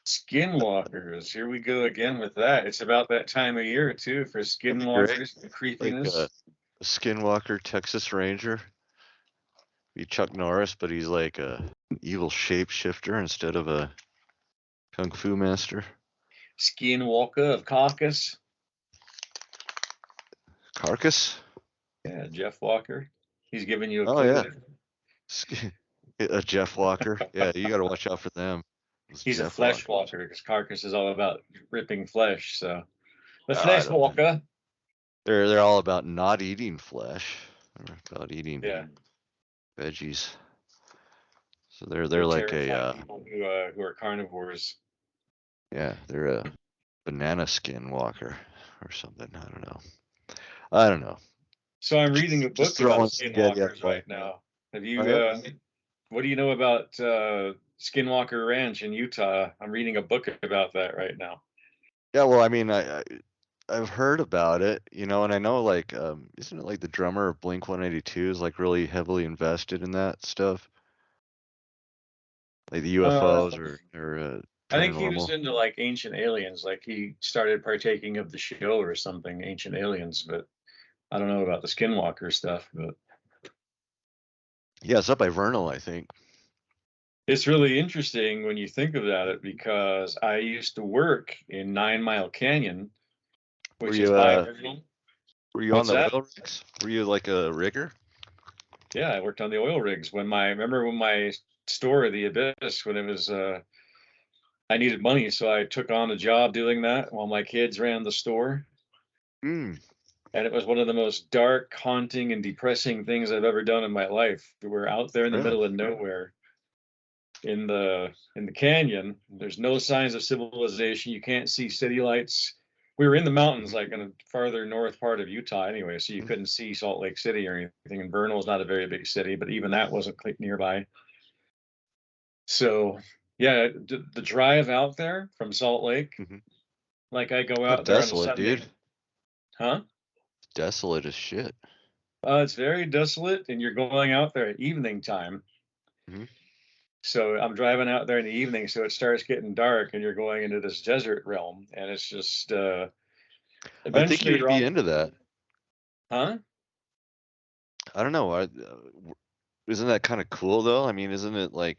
Skinwalkers. Here we go again with that. It's about that time of year too for That'd be great. skinwalkers, the Like creepiness. a Skinwalker Texas Ranger. Be Chuck Norris, but he's like a evil shapeshifter instead of a kung fu master. Skinwalker of Caucus. Carcass? Yeah, Jeff Walker. He's giving you a Oh clue yeah. there. A Jeff Walker. Yeah, you got to watch out for them. Those He's a Jeff flesh Walker. walker because Carcass is all about ripping flesh. So the I flesh don't know. walker. They're all about not eating flesh. They're about eating Yeah, veggies. So they they're like terrify a people who are carnivores. yeah, they're a banana skin walker or something. I don't know. So I'm reading a Just book about throwing spaghetti at skinwalkers the wall. right now. Have Oh you? yeah. What do you know about Skinwalker Ranch in Utah? I'm reading a book about that right now. Yeah, well, I mean, I've heard about it, and I know like isn't it like the drummer of Blink 182 is like really heavily invested in that stuff? Like the Uh, UFOs or I think he was paranormal. into like ancient aliens. Like he started partaking of the show or something, Ancient Aliens. But I don't know about the Skinwalker stuff. But Yeah, it's up by Vernal, I think. it's really interesting when you think about it because I used to work in 9 Mile Canyon, Were which is you by uh Vernal. were you on What's the that? oil rigs? Were you like a rigger? Yeah, I worked on the oil rigs remember when my store, the Abyss, when it was I needed money, so I took on a job doing that while my kids ran the store. Hmm. And it was one of the most dark, haunting, and depressing things I've ever done in my life. We're out there in the Really? middle of nowhere in the canyon. There's no signs of civilization. You can't see city lights. We were in the mountains, Mhm. like in a farther north part of Utah, anyway, so you Mhm. couldn't see Salt Lake City or anything. And Vernal is not a very big city, but even that wasn't nearby. So, yeah, the drive out there from Salt Lake, Mhm. like I go Oh, out there on a desolate, Sunday, dude. huh? Desolate as shit. It's very desolate, and you're going out there at evening time. Mhm. So I'm driving out there in the evening, so it starts getting dark, and you're going into this desert realm, and it's just I think eventually you'd you're be on, into that. huh? I don't know. Isn't that kind of cool though? I mean, isn't it like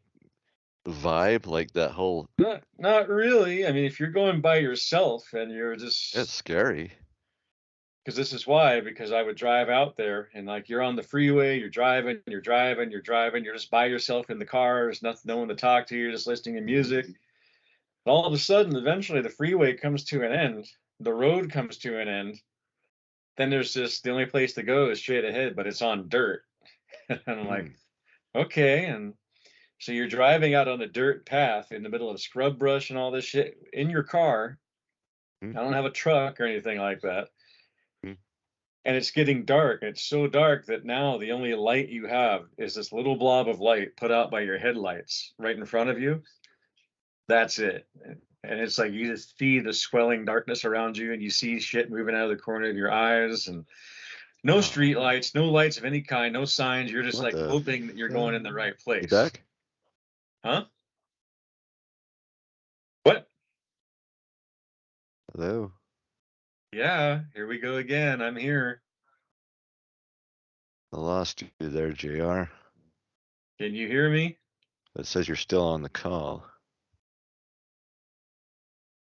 the vibe, like that whole? Not really. I mean, if you're going by yourself and you're It's just scary. because this is why, because I would drive out there and like you're on the freeway, you're just by yourself in the car, there's nothing, no one to talk to, you're just listening to Mhm. music. All of a sudden, eventually, the freeway comes to an end, the road comes to an end. Then there's just the only place to go is straight ahead, but it's on dirt. And I'm like, Hmm. okay. And so you're driving out on a dirt path in the middle of scrub brush and all this shit in your car. Hmm. I don't have a truck or anything like that. Hmm. And it's getting dark. It's so dark that now the only light you have is this little blob of light put out by your headlights right in front of you. That's it. And it's like you just see the swelling darkness around you and you see shit moving out of the corner of your eyes and no Oh, street lights, no lights of any kind, no signs. You're just what like the hoping that you're going fuck? in the right You place. back? Huh? What? Hello. Yeah, here we go again. I'm here. I lost you there, Jr. Can you hear me? It says you're still on the call.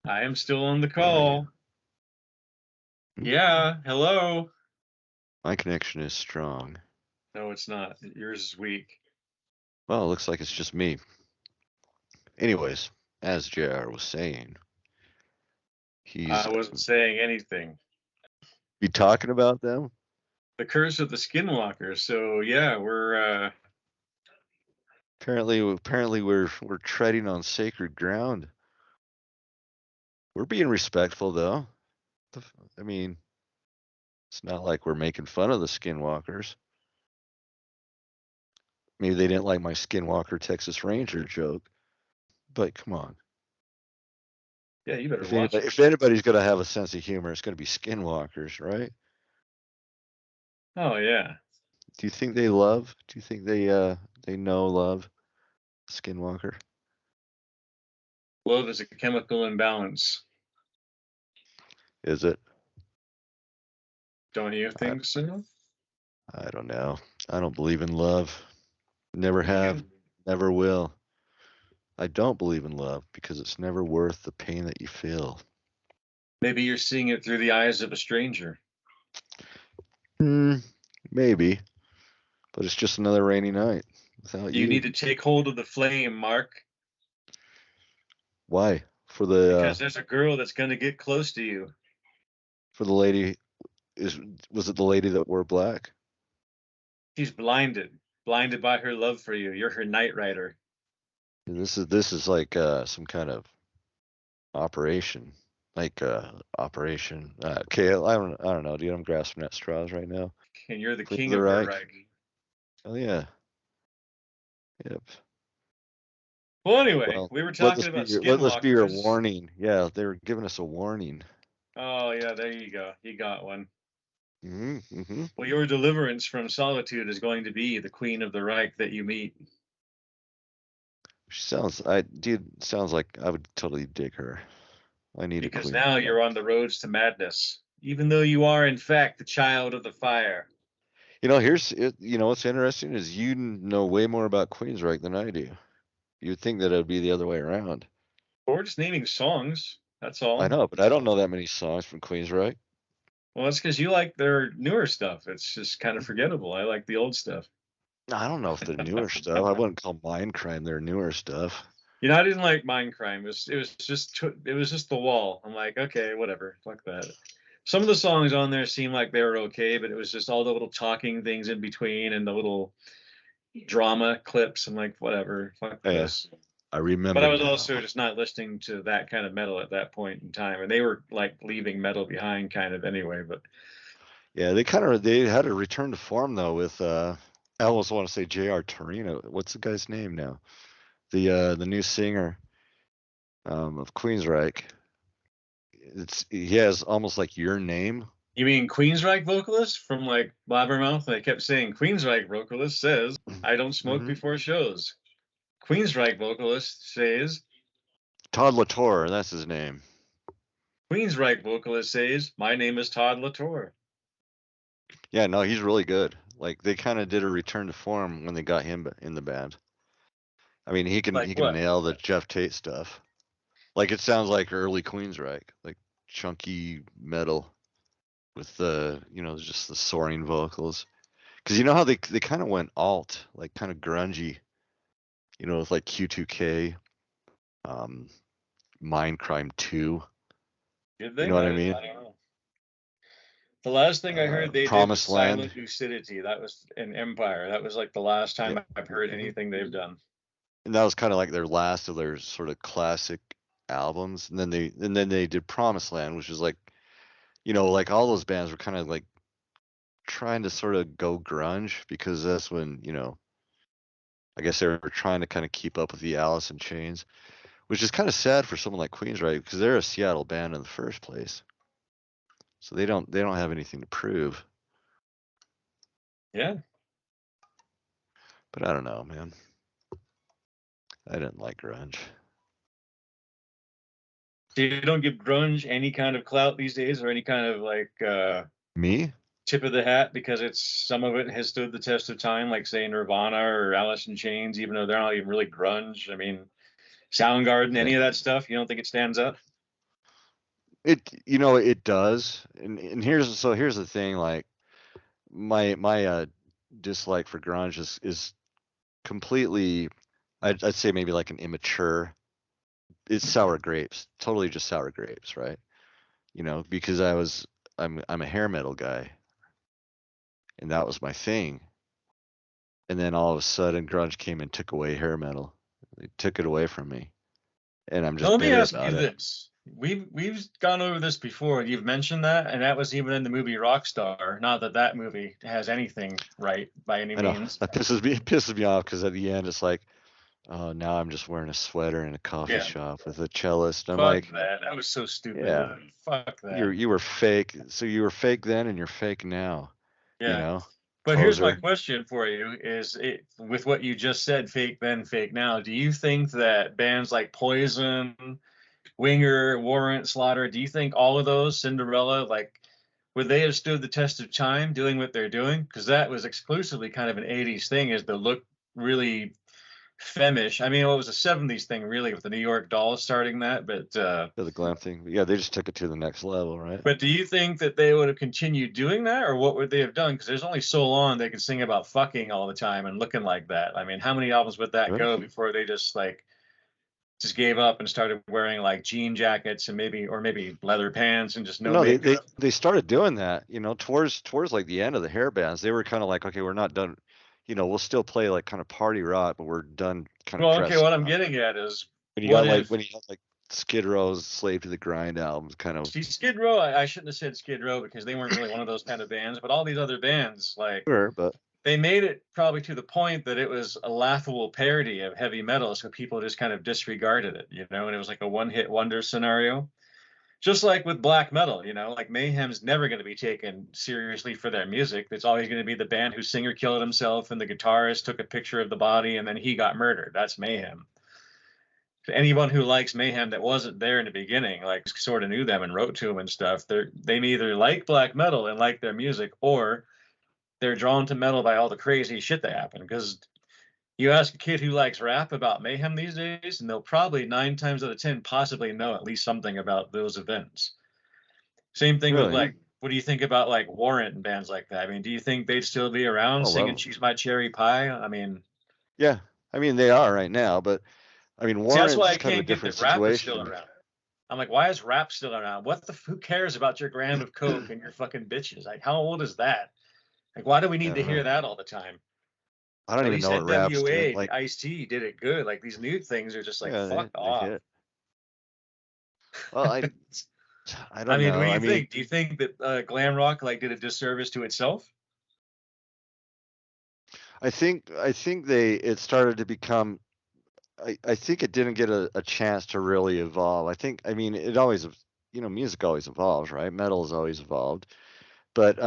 I am still on the Where are you? call. Hmm? Yeah, hello. My connection is strong. No, it's not. Yours is weak. Well, it looks like it's just me. Anyways, as JR was saying, he's I wasn't saying anything. be talking about them. The curse of the skinwalker. So yeah, Apparently we're treading on sacred ground. We're being respectful though. I mean, it's not like we're making fun of the skinwalkers. Maybe they didn't like my Skinwalker Texas Ranger joke, but come on. yeah, you better If watch anybody, it. if anybody's gonna have a sense of humor, it's gonna be skinwalkers, right? Oh yeah. Do you think they love? Do you think they know love skinwalker? Love is a chemical imbalance. Is it? Don't you I, think so? I don't know. I don't believe in love. Never Do have. you? Never will. I don't believe in love because it's never worth the pain that you feel. Maybe you're seeing it through the eyes of a stranger. Maybe, but it's just another rainy night without You you. need to take hold of the flame, Mark, Why? because there's a girl that's going to get close to you. For the lady was it the lady that wore black? She's blinded by her love for you. You're her night rider. And this is like some kind of operation. Like operation. Okay, I don't know, dude. I'm grasping at straws right now. And you're the Queen of king the of her Reich. Reich. Oh yeah. Yep. Well, anyway, Well, we were let this talking be about your skinwalkers. warning. Yeah, they were giving us a warning. Oh, yeah, there you go. You got one. Mm-hmm. Well, your deliverance from solitude is going to be the queen of the Reich that you meet. Sounds like I would totally dig her. I need a Because queen. now you're on the roads to madness, even though you are, in fact, the child of the fire. What's interesting is you know way more about Queensryche than I do. You'd think that it would be the other way around. Or just naming songs. That's I all. know, but I don't know that many songs from Queensryche. Well, that's because you like their newer stuff. It's just kind of forgettable. I like the old stuff. I don't know if they're newer stuff. I wouldn't call Mindcrime their newer stuff. You know, I didn't like Mindcrime. It was just the wall. I'm like, okay, whatever, fuck that. Some of the songs on there seemed like they were okay, but it was just all the little talking things in between and the little drama clips. I'm like, whatever, fuck Yeah, this. I But remember I was now. also just not listening to that kind of metal at that point in time, and they were like leaving metal behind, kind of anyway. But Yeah, they had a return to form though with I almost want to say J.R. Torino. What's the guy's name now? The new singer of Queensryche. He has almost like your name. you mean Queensryche vocalist from like Blabbermouth? They kept saying Queensryche vocalist says, "I don't smoke Mm-hmm. before shows." Queensryche vocalist says, Todd Latour, that's his name. Queensryche vocalist says, "My name is Todd Latour." Yeah, no, he's really good. Like they kind of did a return to form when they got him in the band. I mean, he can Like he can what? nail the Jeff Tate stuff. Like it sounds like early Queensryche, like chunky metal with just the soaring vocals. Because you know how they kind of went alt, like kind of grungy, with like Q2K, um, Mindcrime 2. Did You they? know what I I mean? don't know. The last thing I heard they did was Promised Land. Silent Lucidity. That was an Empire. That was like the last Yeah. time I've heard Mhm. anything they've done. And that was kind of like their last of their sort of classic albums. And then they did Promised Land, which is like, like all those bands were kind of like trying to sort of go grunge because that's when, I guess they were trying to kind of keep up with the Alice in Chains, which is kind of sad for someone like Queensryche because they're a Seattle band in the first place. So they don't have anything to prove. Yeah. But I don't know, man. I didn't like grunge. So you don't give grunge any kind of clout these days or any kind of like Me? tip of the hat because it's some of it has stood the test of time, like say Nirvana or Alice in Chains, even though they're not even really grunge. I mean, Soundgarden, Yeah. any of that stuff, you don't think it stands up? It does. And here's the thing, like my dislike for grunge is completely I'd say maybe like an immature. It's sour grapes. Totally just sour grapes, right? Because I'm a hair metal guy and that was my thing. And then all of a sudden grunge came and took away hair metal. They took it away from me. And I'm Now, just let me bitter ask about you it. this. We've gone over this before, and you've mentioned that, and that was even in the movie Rockstar. Not that that movie has anything right by any I know means. that pisses me off because at the end it's like, oh, now I'm just wearing a sweater in a coffee Yeah, shop with a cellist. I'm fuck like, that. That was so stupid. yeah, Fuck you that. you were fake. So you were fake then and you're fake now, you Yeah. know? But here's my poser. question for you: Is it with what you just said, fake then, fake now? Do you think that bands like Poison, Winger, Warrant, Slaughter, do you think all of those, Cinderella, like, would they have stood the test of time doing what they're doing? Because that was exclusively kind of an 80s thing, is the look really femish. I mean, it was a 70s thing, really, with the New York Dolls starting that. The glam thing. Yeah, they just took it to the next level, right? But do you think that they would have continued doing that, or what would they have done? Because there's only so long they could sing about fucking all the time and looking like that. I mean, how many albums would that Right. go before they just gave up and started wearing like jean jackets and maybe leather pants and just no No, they, makeup? they they started doing that, towards like the end of the hair bands. They were kind of like, okay, we're not done. We'll still play like kind of party rock, but we're done kind of Well, okay, dressing what I'm up. getting at is, When you what got like if, when you had like Skid Row's Slave to the Grind albums, kind of. see, Skid Row, I shouldn't have said Skid Row because they weren't really one of those kind of bands, but all these other bands, like, Sure, but they made it probably to the point that it was a laughable parody of heavy metal, so people just kind of disregarded it, and it was like a one-hit wonder scenario. Just like with black metal, like Mayhem's never going to be taken seriously for their music. It's always going to be the band whose singer killed himself and the guitarist took a picture of the body and then he got murdered. That's Mayhem. Anyone who likes Mayhem that wasn't there in the beginning, like, sort of knew them and wrote to them and stuff, they either like black metal and like their music, or they're drawn to metal by all the crazy shit that happened. Because you ask a kid who likes rap about Mayhem these days, and they'll probably 9 times out of 10 possibly know at least something about those events. Same thing with, really, like, what do you think about like Warrant and bands like that? I mean, do you think they'd still be around oh singing well, "She's My Cherry Pie"? I mean, yeah. I mean, they are right now, but I mean, see, that's why Warrant's I kind of a can't get different that rap is still situation. around. I'm like, why is rap still around? Who cares about your gram of coke and your fucking bitches? Like, how old is that? Like, why do we I need to don't hear know. that all the time? I don't At even least know what rap's doing. NWA, Like, Ice-T did it good. Like, these new things are just like, yeah, fuck they off. hit. Well, I I don't mean, what know. do I you mean, think? Do you think that glam rock like did a disservice to itself? I think it started to become. I think it didn't get a chance to really evolve. I mean, it always, music always evolves, right? Metal has always evolved. But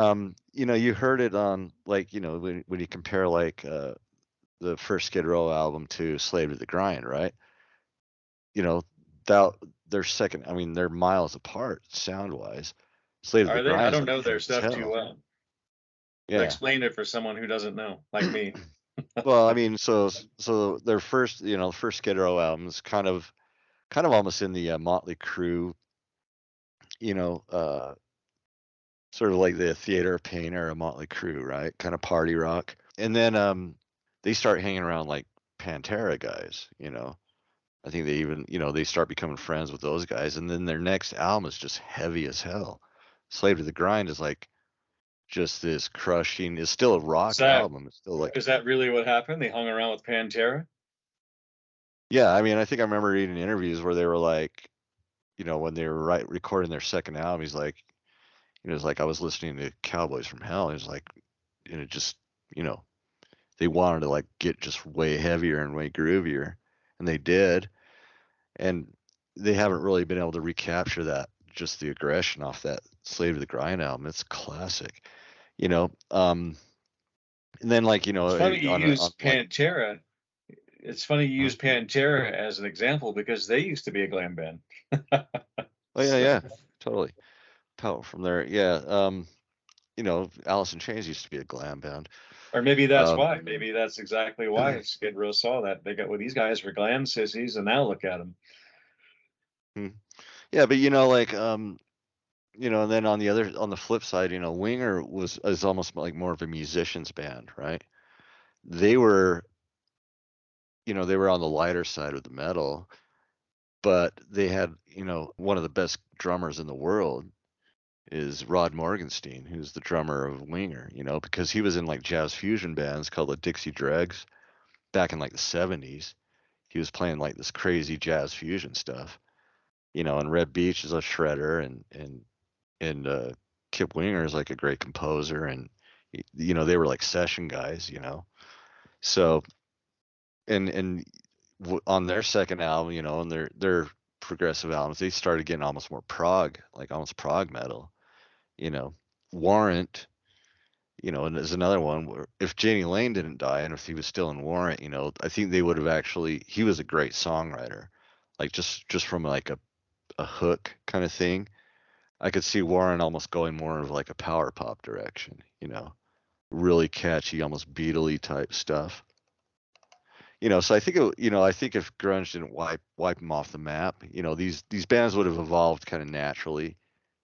you heard it on, like, when you compare like the first Skid Row album to Slave to the Grind, right? You know, that they're second. I mean, they're miles apart sound wise. Slave to the Are they? I Grind is don't like know their heavy as stuff too hell. well. Yeah. Explain it for someone who doesn't know, like me. Well, I mean, so their first, first Skid Row albums kind of almost in the Motley Crue, you know, uh, sort of like the Theater of Pain or a Motley Crue, right? Kind of party rock. And then they start hanging around like Pantera guys. I think they even, they start becoming friends with those guys. And then their next album is just heavy as hell. Slave to the Grind is like just this crushing, it's still a Is rock that album. It's still like, is that really what happened? They hung around with Pantera? yeah, I mean, I think I remember reading interviews where they were like, when they were recording their second album, he's like, it's like I was listening to Cowboys from Hell. He was like, just, you know, they wanted to like get just way heavier and way groovier, and they did. And they haven't really been able to recapture that, just the aggression off that Slave to the Grind album. It's classic, you know. And then like It's funny you on use like, Pantera. It's funny you huh? use Pantera as an example because they used to be a glam band. Oh yeah, So, yeah, totally. Power from there, yeah. Alice in Chains used to be a glam band. or maybe that's Um, why. Maybe that's exactly why Skid Row saw that. They got, well, these guys were glam sissies, and now look at them. hmm. Yeah, but like and then on the flip side, Winger is almost like more of a musician's band, right? They were, they were on the lighter side of the metal, but they had, one of the best drummers in the world is Rod Morgenstein, who's the drummer of Winger, because he was in like jazz fusion bands called the Dixie Dregs back in like the 70s. He was playing like this crazy jazz fusion stuff, and Red Beach is a shredder, and Kip Winger is like a great composer, and they were like session guys. So on their second album, and their progressive albums, they started getting almost more prog, like almost prog metal. you know Warrant, you know, and there's another one where if Janie Lane didn't die and if he was still in Warrant, you know, I think they would have actually. He was a great songwriter, like just from like a hook kind of thing. I could see Warren almost going more of like a power pop direction, you know, really catchy, almost Beatley type stuff. You know, so I think you know, I think if grunge didn't wipe them off the map, you know, these bands would have evolved kind of naturally.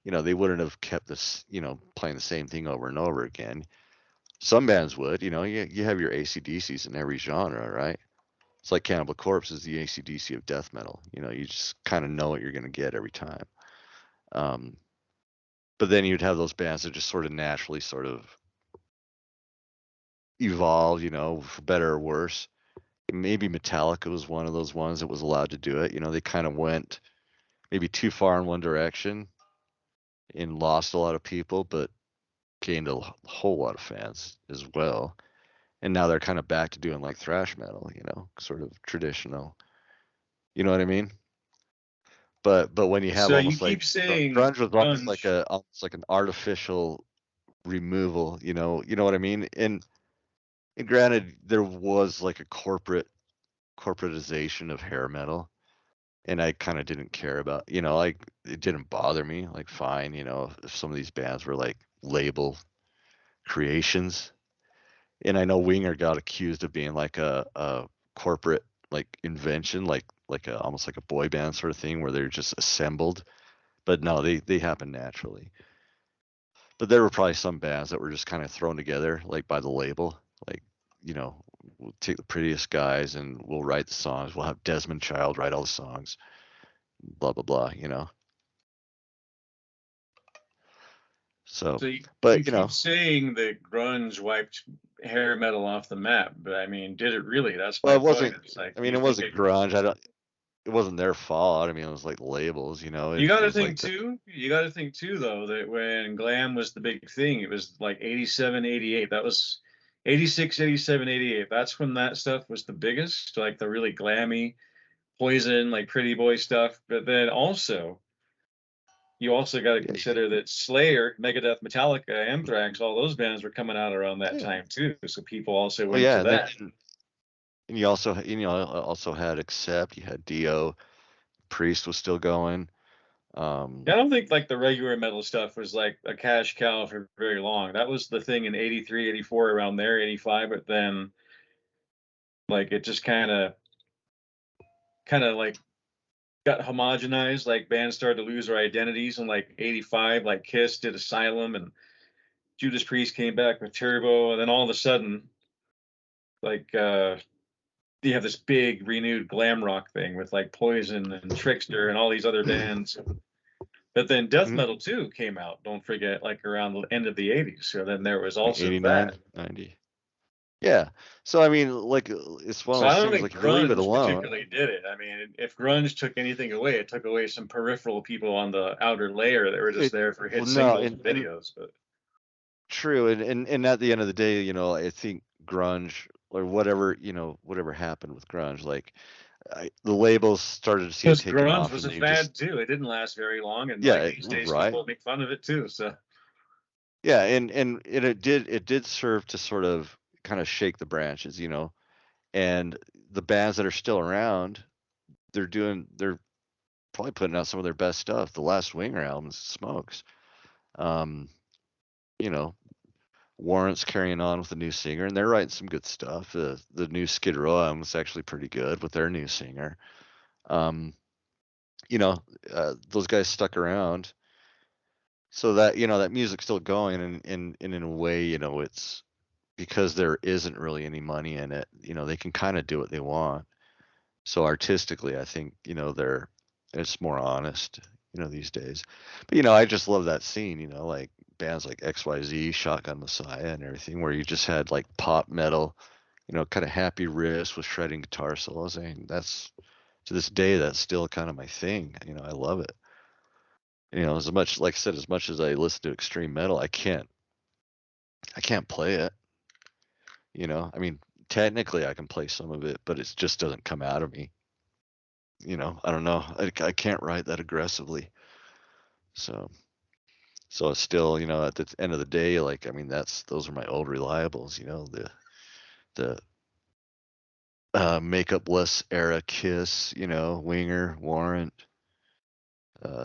You know, they wouldn't have kept this, you know, playing the same thing over and over again. Some bands would, you know, you have your AC/DCs in every genre, right? It's like Cannibal Corpse is the AC/DC of death metal. You know, you just kind of know what you're going to get every time. Um, but then you'd have those bands that just sort of naturally sort of evolve, you know, for better or worse. Maybe Metallica was one of those ones that was allowed to do it. You know, they kind of went maybe too far in one direction and lost a lot of people, but gained a whole lot of fans as well. And now they're kind of back to doing like thrash metal, you know, sort of traditional. You know what I mean? But when you have So you almost like keep saying grunge was grunge. almost like an artificial removal, you know what I mean? And granted, there was like a corporatization of hair metal, and I kind of didn't care about, you know, like it didn't bother me. Like, fine, you know, if some of these bands were like label creations, and I know Winger got accused of being like a corporate like invention, like a almost like a boy band sort of thing where they're just assembled. But no, they happen naturally. But there were probably some bands that were just kind of thrown together like by the label, like, you know, we'll take the prettiest guys and we'll write the songs. We'll have Desmond Child write all the songs, blah blah blah, you know. So, So you but you keep know, saying that grunge wiped hair metal off the map, but I mean, did it really? That's well, my it point. wasn't. It's like I mean, you it think wasn't it. grunge. I don't. It wasn't their fault. I mean, it was like labels, you know. You It got to was think like the. too. You got to think too, though, that when glam was the big thing, it was like 87, 88. That was 86, 87, 88. That's when that stuff was the biggest, like the really glammy Poison, like Pretty Boy stuff. But then also, you also got to Yeah, consider that Slayer, Megadeth, Metallica, Anthrax, all those bands were coming out around that yeah. time too. So people also Oh went yeah, to and then that. and you also also had Accept. You had Dio. Priest was still going. Yeah, I don't think like the regular metal stuff was like a cash cow for very long. That was the thing in 83, 84, around there, 85, but then like it just kind of like got homogenized, like bands started to lose their identities in like 85, like Kiss did Asylum and Judas Priest came back with Turbo, and then all of a sudden like you have this big renewed glam rock thing with like Poison and Trickster and all these other bands. But then death Mhm. metal too came out. Don't forget, like around the end of the '80s. So then there was Like also 89, that. 90. Yeah. So I mean, like it's one of So I those don't things. think Like if you leave it grunge alone, particularly did it. I mean, if grunge took anything away, it took away some peripheral people on the outer layer that were just it there for hit well no, singles and and videos. But true, and at the end of the day, you know, I think grunge or whatever, you know, whatever happened with grunge, like the labels started to see it because taking grunge off, was and a they just fad too. It didn't last very long, and yeah, like these days, right. people make fun of it too. So Yeah, and it did serve to sort of kind of shake the branches, you know. And the bands that are still around, they're probably putting out some of their best stuff. The last Winger album smokes. Um, you know, Warrant's carrying on with a new singer, and they're writing some good stuff. The new Skid Row album is actually pretty good with their new singer. Um, you know, those guys stuck around, so that you know that music's still going, and in a way, you know, it's because there isn't really any money in it. You know, they can kind of do what they want. So artistically, I think you know it's more honest, you know, these days. But you know, I just love that scene. You know, like bands like XYZ, Shotgun Messiah, and everything, where you just had like pop metal, you know, kind of happy riffs with shredding guitar solos. I mean, that's to this day, that's still kind of my thing. You know, I love it. You know, as much like I said, as much as I listen to extreme metal, I can't play it. You know, I mean, technically I can play some of it, but it just doesn't come out of me. You know, I don't know. I can't write that aggressively. So, So it's still, at the end of the day, like, I mean, those are my old reliables, the makeupless era Kiss, Winger, Warrant,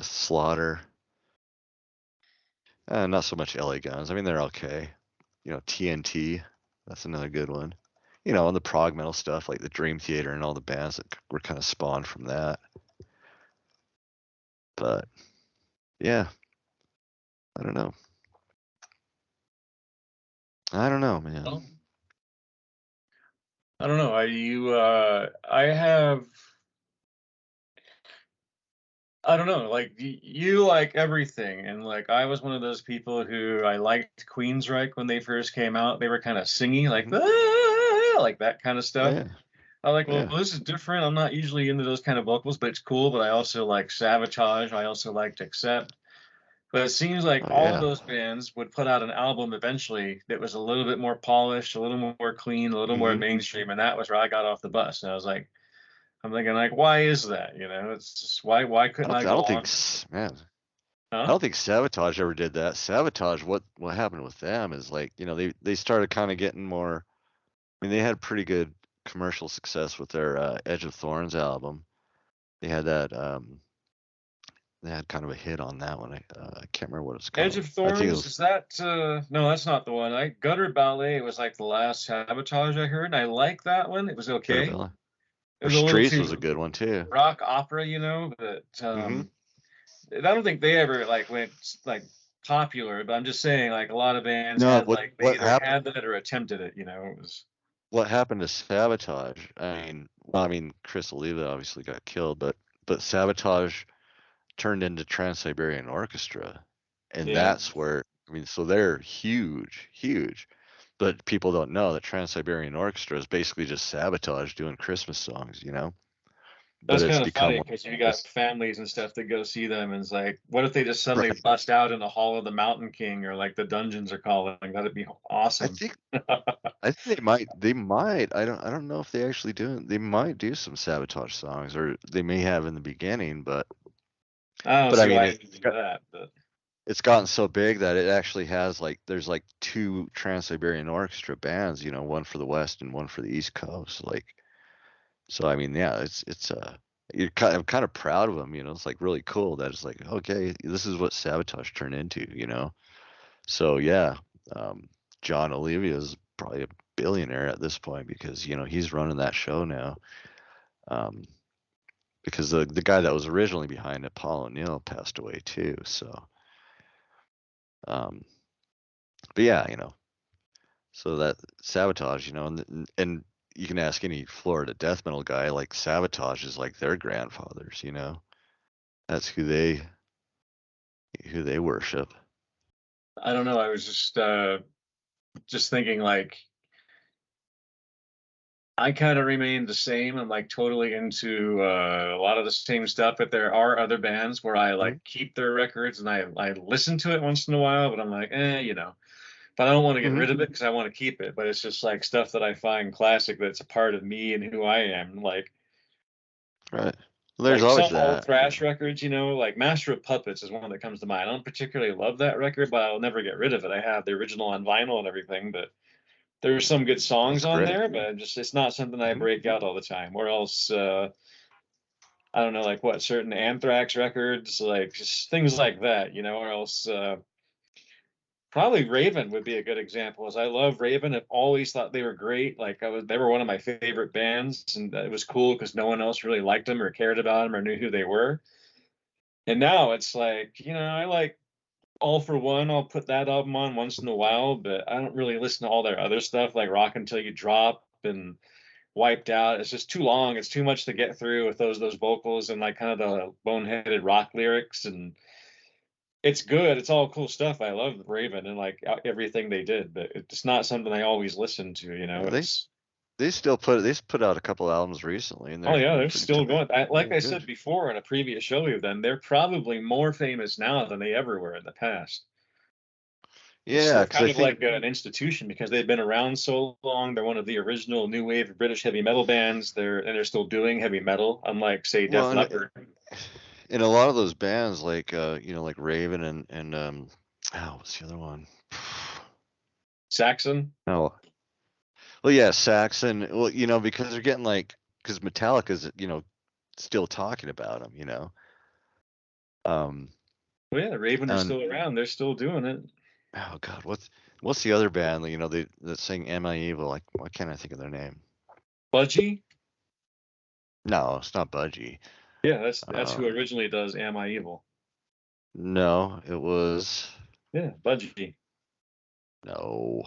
Slaughter. Not so much LA Guns. I mean, they're okay. TNT, that's another good one. And the prog metal stuff like the Dream Theater and all the bands that were kind of spawned from that. But yeah, I don't know. I don't know, man. Well, I don't know. I don't know. Like you like everything, and like I was one of those people who I liked Queensryche when they first came out. They were kind of singy, like Hmm. like that kind of stuff. Yeah, I like, well, yeah. this is different. I'm not usually into those kind of vocals, but it's cool. But I also like Savatage. I also liked Accept. But it seems like Oh all of yeah. those bands would put out an album eventually that was a little bit more polished, a little more clean, a little more Hmm. mainstream, and that was where I got off the bus. And I was like, I'm thinking like, why is that? It's just why couldn't I I go don't think, on? man. I Huh? don't think Savatage ever did that. Savatage, what happened with them is like, they started kind of getting more. I mean, they had pretty good commercial success with their Edge of Thorns album. They had that. They had kind of a hit on that one. I can't remember what it's Edge called. of I think it Thorns, was is that no, that's not the one. I Gutter Ballet was like the last Sabotage I heard. I like that one. It was okay. Gutter. It Or was a little Streets was a too good one too. rock opera, but Hmm. I don't think they ever like went like popular, but I'm just saying like a lot of bands No, had what like they what either happened? had that or attempted it, It was What happened to Sabotage? I mean, Chris Oliva obviously got killed, but Sabotage turned into Trans-Siberian Orchestra, and yeah. that's where, I mean, so they're huge, huge, but people don't know that Trans-Siberian Orchestra is basically just Sabotage doing Christmas songs. But That's it's kind of become funny like because you got this. families and stuff that go see them, and it's like, what if they just suddenly Right. bust out in the Hall of the Mountain King or like the Dungeons are calling? That'd be I awesome. think I think they might. I don't know if they actually do. They might do some Sabotage songs, or they may have in the beginning, but I don't but I see mean, why you would do that, but it's gotten so big that it actually has like there's like two Trans-Siberian Orchestra bands, one for the West and one for the East Coast. Like, so I mean, yeah, I'm kind of proud of them. It's like really cool that it's like, okay, this is what Sabotage turned into. So yeah, um, John Olivia is probably a billionaire at this point because he's running that show now. Um, because the guy that was originally behind it, Paul O'Neill, passed away too. So, um, but yeah. So that Savatage, and you can ask any Florida death metal guy, like Savatage is like their grandfathers. That's who they worship. I don't know. I was just thinking like I kind of remain the same. I'm like totally into a lot of the same stuff, but there are other bands where I Mhm. like keep their records and I listen to it once in a while, but I'm like, but I don't want to get Mhm. rid of it because I want to keep it. But it's just like stuff that I find classic that's a part of me and who I am. Right. Well, there's Like always some old that. thrash records, like Master of Puppets is one that comes to mind. I don't particularly love that record, but I'll never get rid of it. I have the original on vinyl and everything, but there's some good songs That's on great. there, but it's not something I Hmm. break out all the time. Or else I don't know, like what certain Anthrax records, like just things like that, or else probably Raven would be a good example. As I love Raven, I've always thought they were great. Like they were one of my favorite bands, and it was cool because no one else really liked them or cared about them or knew who they were. And now it's like, I like All for One. I'll put that album on once in a while, but I don't really listen to all their other stuff like Rock Until You Drop and Wiped Out. It's just too long. It's too much to get through with those vocals and like kind of the boneheaded rock lyrics. And it's good. It's all cool stuff. I love Raven and like everything they did, but it's not something I always listen to. Yeah, they It's they still put out a couple albums recently, and oh they're yeah, they're they're pretty still damn going. Like damn I good. said before in a previous show with them, they're probably more famous now than they ever were in the past. Yeah, They're because I kind of think like an institution because they've been around so long. They're one of the original new wave of British heavy metal bands. They're still doing heavy metal, unlike say well, Def and Leppard. in a lot of those bands, like like Raven and what's the other one? Saxon. Oh, well, yeah, Saxon. Well, because they're getting because Metallica's, still talking about them, Um, Well, yeah, Raven is and still around. They're still doing it. oh God, what's the other band that sing "Am I Evil"? Like, why can't I think of their name? Budgie. No, it's not Budgie. Yeah, that's who Um, originally does "Am I Evil." no, it was Yeah, Budgie. no.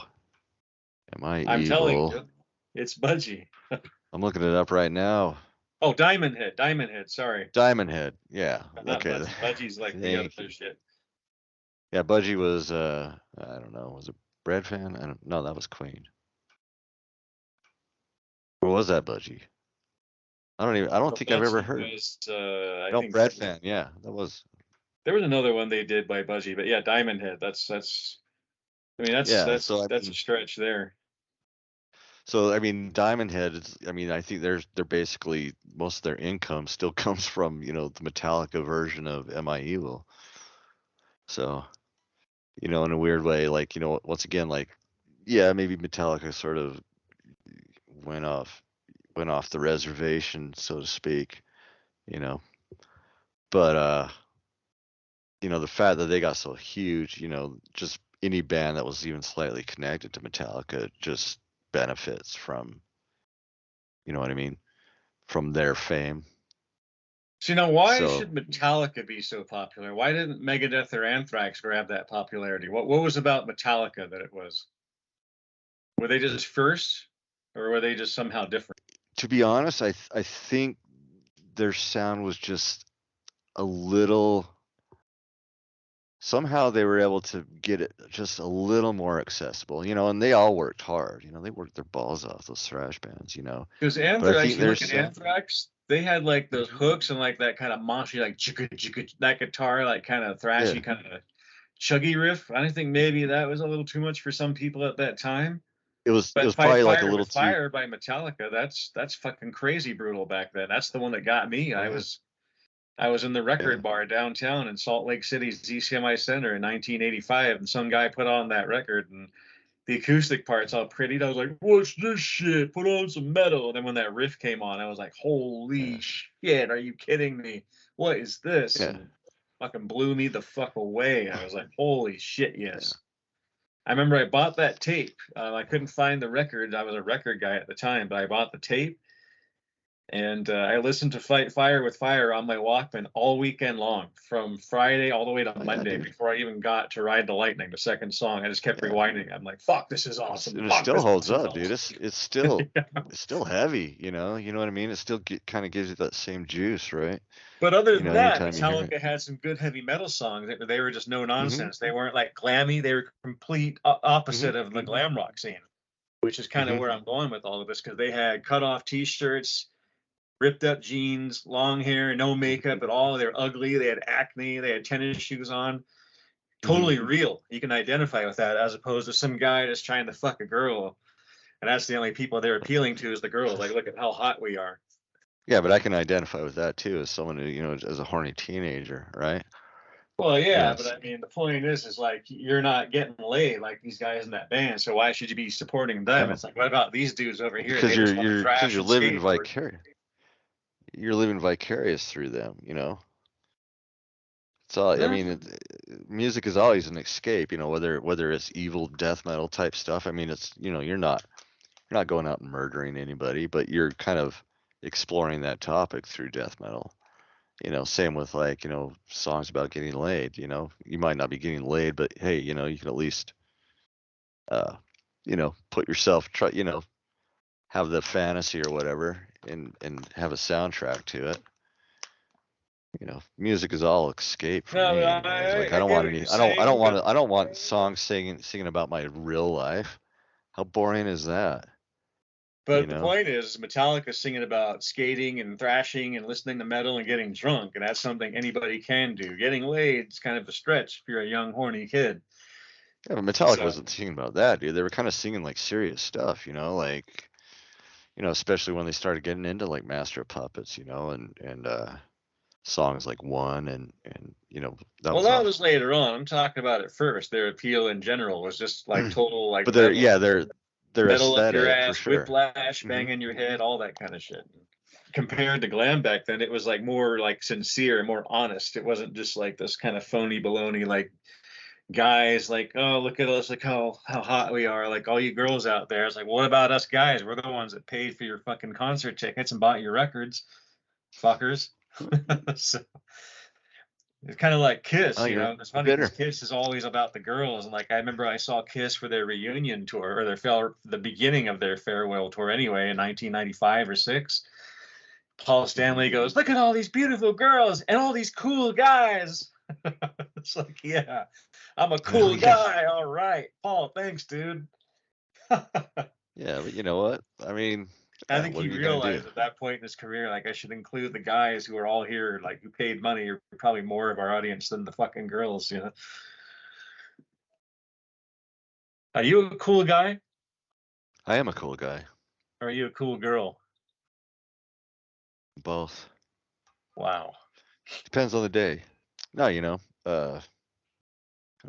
Am I I'm telling Evil? you, it's Budgie. I'm looking it up right now. Oh, Diamond Head. Diamond Head. Sorry, Diamond Head. Yeah. not Okay. Budgie. Budgie's like the Thank you. other shit. Yeah, Budgie was I don't know, was it Bread Fan? I don't no, that was Queen. Or was that Budgie? I don't So think I've ever Budgie heard. was, I No, think Bread Fan. Yeah, that was. there was another one they did by Budgie, but yeah, Diamond Head. That's. I mean, that's Yeah, that's that's a stretch there. Diamond Head is, I think they're basically most of their income still comes from, the Metallica version of Am I Evil? So, in a weird way, once again, yeah, maybe Metallica sort of went off the reservation, so to speak, you know. But the fact that they got so huge, just any band that was even slightly connected to Metallica just benefits from, you know what I mean, from their fame. So why So should Metallica be so popular? Why didn't Megadeth or Anthrax grab that popularity? What was about Metallica that it was? Were they just first, or were they just somehow different? to be honest, I think their sound was just a little. Somehow they were able to get it just a little more accessible, and they all worked hard. They worked their balls off, those thrash bands, Because But I Anthrax, think you look there's at Anthrax, they had like those Mhm. hooks and like that kind of moshy, like chicka chicka, that guitar, like kind of thrashy, Yeah, kind of chuggy riff. I think maybe that was a little too much for some people at that time. it But was Fight probably like a Fire little with too. Fire by Metallica, that's fucking crazy brutal back then. That's the one that got me. Oh I was in the yeah, record bar downtown in Salt Lake City's ZCMI Center in 1985, and some guy put on that record, and the acoustic part's all pretty. I was like, "What's this shit? Put on some metal." And then when that riff came on, I was like, yeah, "Holy shit! Are you kidding me? What is this?" yeah, And fucking blew me the fuck away. I was like, "Holy shit, yeah. yes!" I remember I bought that tape. I couldn't find the record. I was a record guy at the time, but I bought the tape, and I listened to Fight Fire with Fire on my Walkman all weekend long, from Friday all the way to Oh yeah, Monday, dude. before I even got to Ride the Lightning, the second song. I just kept Yeah, rewinding. I'm like, fuck, this is awesome. and it Fuck, still this holds is up, dude. awesome. Yeah. It's still heavy. You know what I mean? It still kind of gives you that same juice, right? But other than that, Anytime you hear it. Metallica had some good heavy metal songs. They were just no Hmm. nonsense. They weren't like glammy. They were complete Hmm. opposite of the glam rock scene, which is kind of Hmm. where I'm going with all of this, because they had cut off t-shirts, ripped up jeans, long hair, no makeup at all. They were ugly. They had acne. They had tennis shoes on. Hmm. Totally real. You can identify with that, as opposed to some guy just trying to fuck a girl. And that's the only people they're appealing to, is the girls. Like, look at how hot we are. Yeah, but I can identify with that too as someone who, as a horny teenager, right? Well, yeah, but Yes. I mean, the point is like, you're not getting laid like these guys in that band. So why should you be supporting them? No. It's like, what about these dudes over here? Because They just want to because thrash and skateboard. you're living vicarious through them. It's all, Yeah. music is always an escape, whether it's evil death metal type stuff. It's, you're not going out and murdering anybody, but you're kind of exploring that topic through death metal. Same with songs about getting laid. You might not be getting laid, but hey, you can at least uh, put yourself have the fantasy or whatever and have a soundtrack to it. Music is all escape for No, me but anyways. Like I get what you're saying, but I don't want songs singing about my real life. How boring is that? You the know? point is, Metallica singing about skating and thrashing and listening to metal and getting drunk, and that's something anybody can do. Getting laid is kind of a stretch if you're a young horny kid. Yeah, but Metallica So wasn't singing about that, dude. They were kind of singing like serious stuff, like especially when they started getting into like Master of Puppets, and songs like One and that Well, was that off. was later on. I'm talking about it first. Their appeal in general was just like total like But they're their metal up your aesthetic for ass, sure. whiplash, Hmm. bang in your head, all that kind of shit. Compared to glam back then, it was like more like sincere, more honest. It wasn't just like this kind of phony baloney like guys like, oh, look at us, like how hot we are, like all you girls out there. It's like, what about us guys? We're the ones that paid for your fucking concert tickets and bought your records, fuckers. So it's kind of like Kiss, Oh, you you're know. It's funny because bitter. Kiss is always about the girls, and like I remember I saw Kiss for their reunion tour or the beginning of their farewell tour anyway in 1995 or six. Paul Stanley goes, "Look at all these beautiful girls and all these cool guys." It's like, yeah, I'm a Well, cool yeah, guy. All right, Paul, thanks, dude. I yeah, but you know what? I mean, think what he are you gonna do? realized at that point in his career, like I should include the guys who are all here, like who paid money, are probably more of our audience than the fucking girls, you know. Are you a cool guy I am a cool guy. or are you a cool girl? Both. Wow. Depends on the day. No, I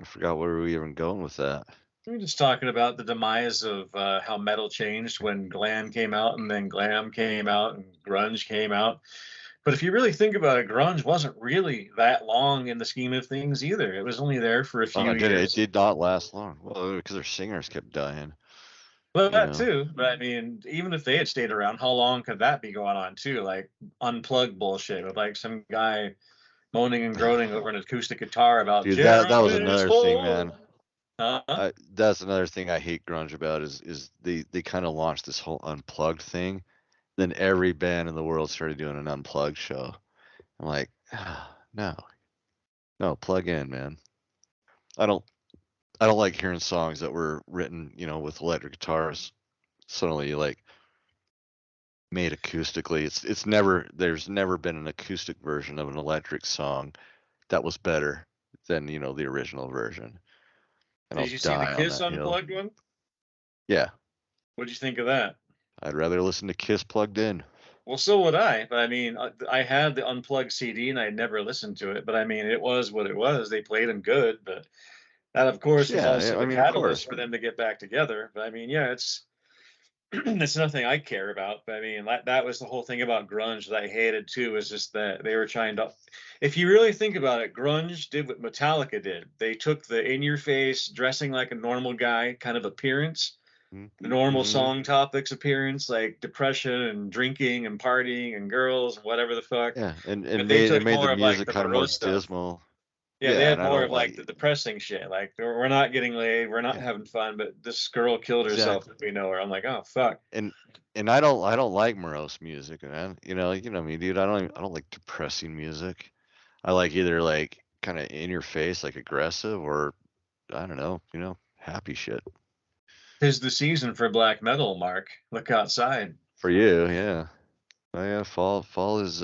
forgot where we were even going with that. We are just talking about the demise of how metal changed when glam came out and then glam came out and grunge came out. But if you really think about it, grunge wasn't really that long in the scheme of things either. It was only there for a Oh, few it did. It years. did not last long. Well, because their singers kept dying. Well, You that know. too. But I mean, even if they had stayed around, how long could that be going on too? Like unplugged bullshit with like some guy moaning and groaning over an acoustic guitar about Dude, that was Jeremy's another thing, man. hole. Huh? That's another thing I hate grunge about is they kind of launched this whole unplugged thing. Then every band in the world started doing an unplugged show. I'm like, no, no, plug in, man. I don't I don't like hearing songs that were written, with electric guitars suddenly like made acoustically. There's never been an acoustic version of an electric song that was better than, the original version. And Did I'll you see the die on Kiss that hill. unplugged one? Yeah, What'd you think of that? I'd rather listen to Kiss plugged in. Well, so would I. But I mean, I had the unplugged CD and I never listened to it. But I mean, it was what it was. They played them good, but that, of course, was Yeah, also I the mean, of course. catalyst for them to get back together. But I mean, yeah, it's it's nothing I care about. But I mean, that was the whole thing about grunge that I hated too. Was just that they were trying to. If you really think about it, grunge did what Metallica did. They took the in-your-face, dressing like a normal guy kind of appearance, the normal Mm-hmm. song topics appearance, like depression and drinking and partying and girls and whatever the fuck. Yeah, and But they it took made the more of like music the kind of more morose stuff. dismal. Yeah, they Yeah, had and I more don't of like the like. depressing shit. Like we're not getting laid, we're not Yeah, having fun, but this girl killed herself exactly. if we know her. I'm like, oh fuck. And I don't like morose music, man. You know me, dude. I don't like depressing music. I like either like kind of in your face, like aggressive, or I don't know, happy shit. 'Tis the season for black metal, Mark. Look outside. For you, yeah. Oh yeah, fall is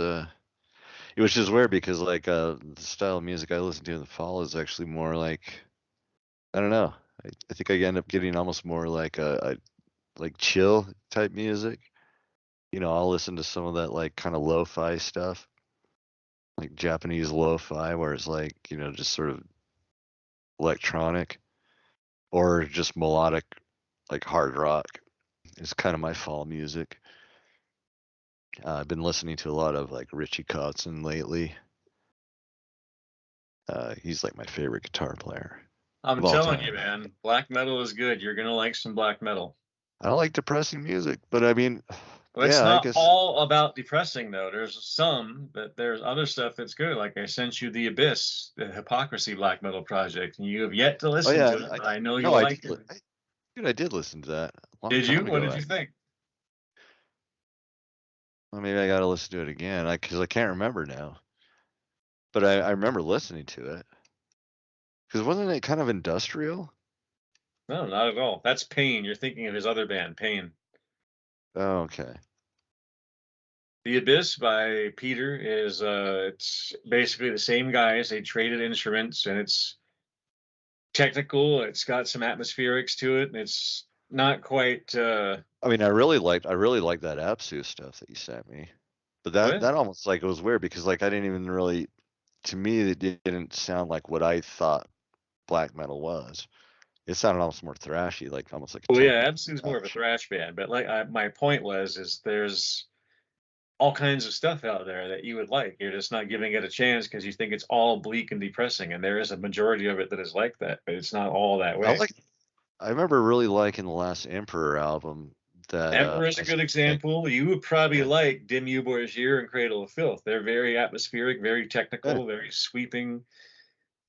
which is weird because like the style of music I listen to in the fall is actually more like I don't know. I think I end up getting almost more like a like chill type music. I'll listen to some of that like kind of lo-fi stuff, like Japanese lo-fi, where it's like just sort of electronic or just melodic, like hard rock. It's kind of my fall music. I've been listening to a lot of like Richie Kotzen lately. He's like my favorite guitar player I'm of all telling you, time. man, black metal is good. You're gonna like some black metal. I don't like depressing music, but I mean, Well, it's yeah, I not guess. all about depressing though. There's some, but there's other stuff that's good. Like I sent you the Abyss, the Hypocrisy black metal project, and you have yet to Oh listen yeah, to it, but I know no, you'll like it. dude, I did listen to that a long Did you? time What ago. did you think? Well, maybe I got to listen to it again, because I can't remember now. But I remember listening to it because wasn't it kind of industrial? No, not at all. That's Pain. You're thinking of his other band, Pain. Oh, okay. The Abyss by Peter is it's basically the same guys. They traded instruments and it's technical. It's got some atmospherics to it, and it's not quite. I mean, I really liked that Apsu stuff that you sent me. But Oh, that yeah. almost like it was weird because like I didn't even really, to me it didn't sound like what I thought black metal was. It sounded almost more thrashy, like almost like a Well, yeah, techno Absu's more of a thrash. thrash band, but like my point is there's all kinds of stuff out there that you would like. You're just not giving it a chance because you think it's all bleak and depressing, and there is a majority of it that is like that, but it's not all that I way. like. I remember really liking the last Emperor album. That Emperor is a good example. You would probably yeah, like Dim You Bourgier and Cradle of Filth. They're very atmospheric, very yeah. technical, very sweeping.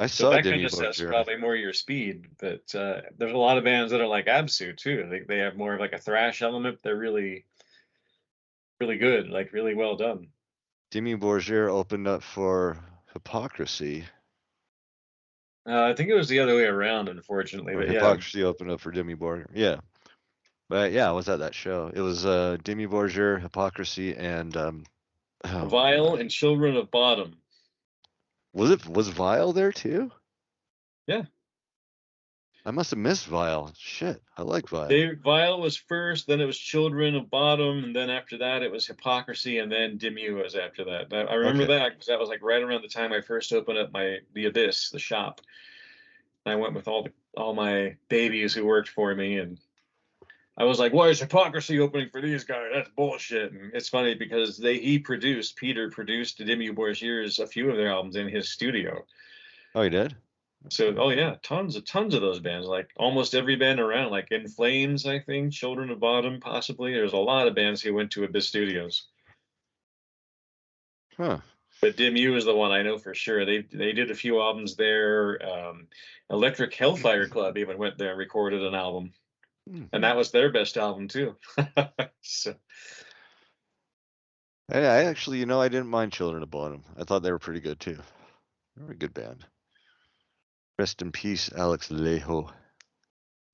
I So saw that kind Demi of stuff's Borgir. probably more your speed. But there's a lot of bands that are like Absu too. They have more of like a thrash element. They're really, really good, like really well done. Demi Borgir opened up for Hypocrisy, I think it was the other way around, unfortunately. or But yeah, Hypocrisy opened up for Demi Borgir. Yeah, but yeah, I was at that show. It was Demi Borgir, Hypocrisy, and oh my Vile gosh, and Children of Bodom. was Vile there too? Yeah, I must have missed Vile. Shit, I like Vile. Vile was first, then it was Children of Bodom, and then after that it was Hypocrisy, and then Dimmu was after that. I remember Okay. that because that was like right around the time I first opened up the Abyss, the shop. I went with all my babies who worked for me, and I was like, "Why is Hypocrisy opening for these guys? That's bullshit." And it's funny because Peter produced Dimmu Borgir's a few of their albums in his studio. Oh, you did? That's So, cool. oh yeah, tons of those bands. Like almost every band around, like In Flames, I think, Children of Bodom, possibly. There's a lot of bands who went to Abyss Studios. Huh. But Dim U is the one I know for sure. They did a few albums there. Electric Hellfire Club even went there and recorded an album, and Hmm. that was their best album too. So Hey, I actually, I didn't mind Children of Bodom. I thought they were pretty good too. They were a good band. Rest in peace, Alex Leho.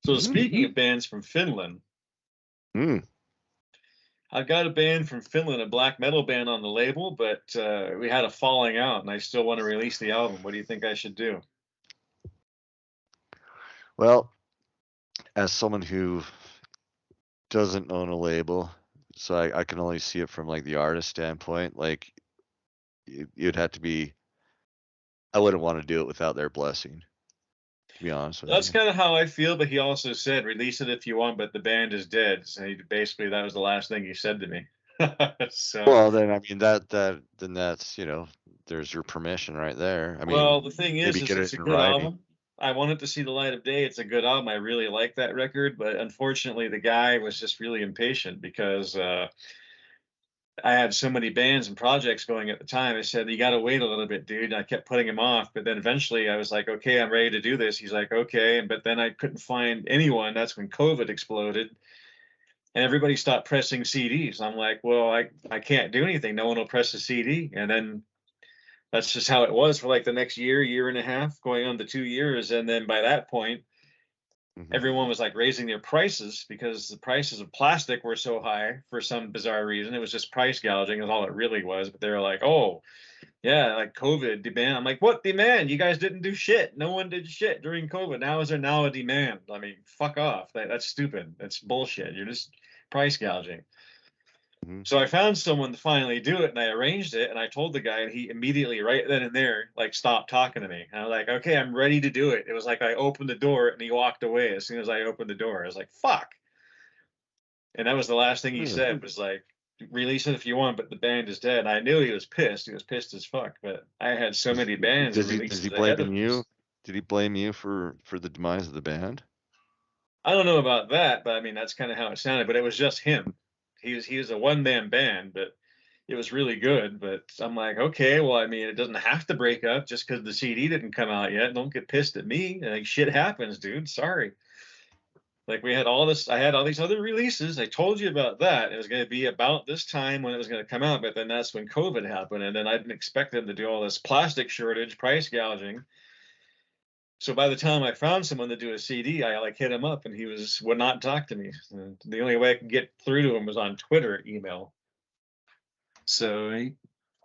so speaking of bands from Finland, Mm. I've got a band from Finland, a black metal band on the label, but we had a falling out, and I still want to release the album. What do you think I should do? Well, as someone who doesn't own a label, so I can only see it from like the artist standpoint. Like you'd have to be. I wouldn't want to do it without their blessing. To be honest with That's you. kind of how I feel, but he also said, "Release it if you want, but the band is dead." So basically, that was the last thing he said to me. So, Well, then I mean then that's there's your permission right there. I well, mean, the thing maybe is get it's it a in good writing. album. I want it to see the light of day. It's a good album. I really like that record, but unfortunately, the guy was just really impatient because I had so many bands and projects going at the time. I said, "You got to wait a little bit, dude." And I kept putting him off, but then eventually I was like, "Okay, I'm ready to do this." He's like, "Okay," and but then I couldn't find anyone. That's when COVID exploded, and everybody stopped pressing CDs. I'm like, "Well, I can't do anything. No one will press a CD." And then that's just how it was for like the next year and a half, going on to 2 years. And then by that point, Hmm. everyone was like raising their prices because the prices of plastic were so high for some bizarre reason. It was just price gouging is all it really was. But they were like, "Oh, yeah, like COVID demand." I'm like, "What demand? You guys didn't do shit. No one did shit during COVID. Now is there now a demand? I mean, fuck off. That's stupid. That's bullshit. You're just price gouging." Hmm. So I found someone to finally do it, and I arranged it, and I told the guy, and he immediately, right then and there, like stopped talking to me. And I was like, "Okay, I'm ready to do it." It was like I opened the door, and he walked away as soon as I opened the door. I was like, "Fuck!" And that was the last thing he Really? said was like, "Release it if you want, but the band is dead." And I knew he was pissed. He was pissed as fuck. But I had so many bands and Does he releases ahead blame of you? us. Did he blame you for the demise of the band? I don't know about that, but I mean that's kind of how it sounded. But it was just him. He was a one man band, but it was really good. But I'm like, okay, well, I mean, it doesn't have to break up just because the CD didn't come out yet. Don't get pissed at me. Like shit happens, dude. Sorry. Like we had all this, I had all these other releases. I told you about that. It was going to be about this time when it was going to come out, but then that's when COVID happened, and then I didn't expect them to do all this plastic shortage, price gouging. So by the time I found someone to do a CD, I like hit him up, and he would not talk to me. And the only way I could get through to him was on Twitter, email. So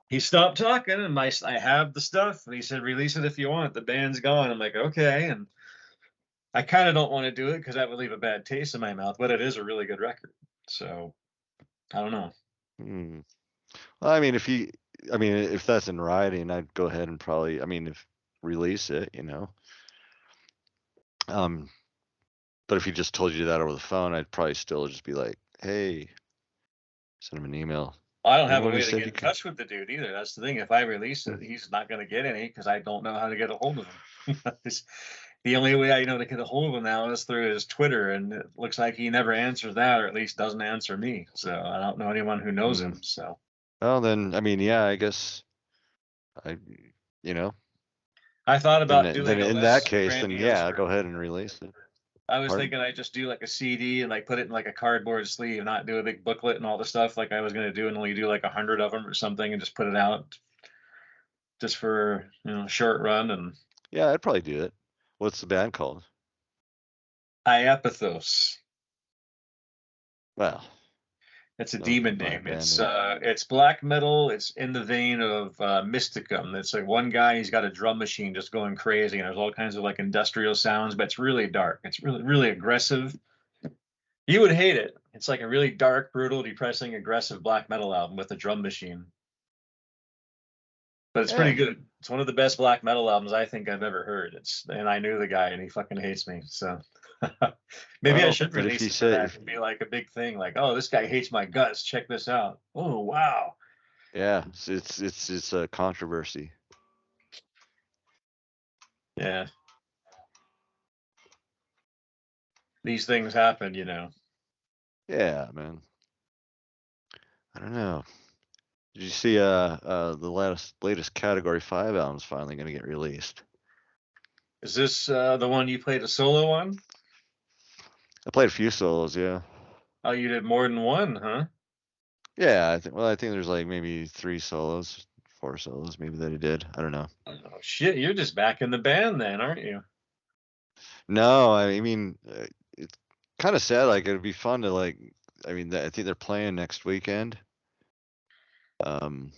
he stopped talking, and I have the stuff, and he said, "Release it if you want. The band's gone." I'm like, "Okay," and I kind of don't want to do it because that would leave a bad taste in my mouth, but it is a really good record. So I don't know. Hmm. Well, I mean, if that's in writing, I'd go ahead and probably, if release it, Um, but if he just told you that over the phone, I'd probably still just be like, hey, send him an email. I don't have Remember a when he way to said get you in could? touch with the dude either. That's the thing. If I release it, he's not going to get any because I don't know how to get a hold of him. The only way I know to get a hold of him now is through his Twitter, and it looks like he never answers that, or at least doesn't answer me. So I don't know anyone who knows Mm. him. So Well, then, yeah, I guess I, you know, I thought then about then doing a in that less case, then grandiose yeah, go version. ahead and release it. I was Pardon? thinking I'd just do like a CD and like put it in like a cardboard sleeve, not do a big booklet and all the stuff like I was going to do, and only do like 100 of them or something, and just put it out just for a short run. And Yeah, I'd probably do it. What's the band called? Iapathos. Well, It's a no, demon my name. band It's name. it's black metal. It's in the vein of Mysticum. It's like one guy, he's got a drum machine just going crazy, and there's all kinds of like industrial sounds, but it's really dark. It's really aggressive. You would hate it. It's like a really dark, brutal, depressing, aggressive black metal album with a drum machine. But it's pretty Yeah. good. It's one of the best black metal albums I think I've ever heard. And I knew the guy, and he fucking hates me. So maybe I Well, should but if release you it for say that if and be like a big thing, like, oh, this guy hates my guts. Check this out. Oh wow. yeah, it's a controversy. Yeah, these things happen. Yeah, man. I don't know. Did you see the latest Category 5 album's finally gonna get released? Is this the one you played a solo on? I played a few solos, yeah. Oh, you did more than one, huh? Yeah, I think there's like maybe 3 solos, 4 solos maybe that he did. I don't know. Oh shit, you're just back in the band then, aren't you? No, it's kind of sad. Like it'd be fun to like. I think they're playing next weekend. Um,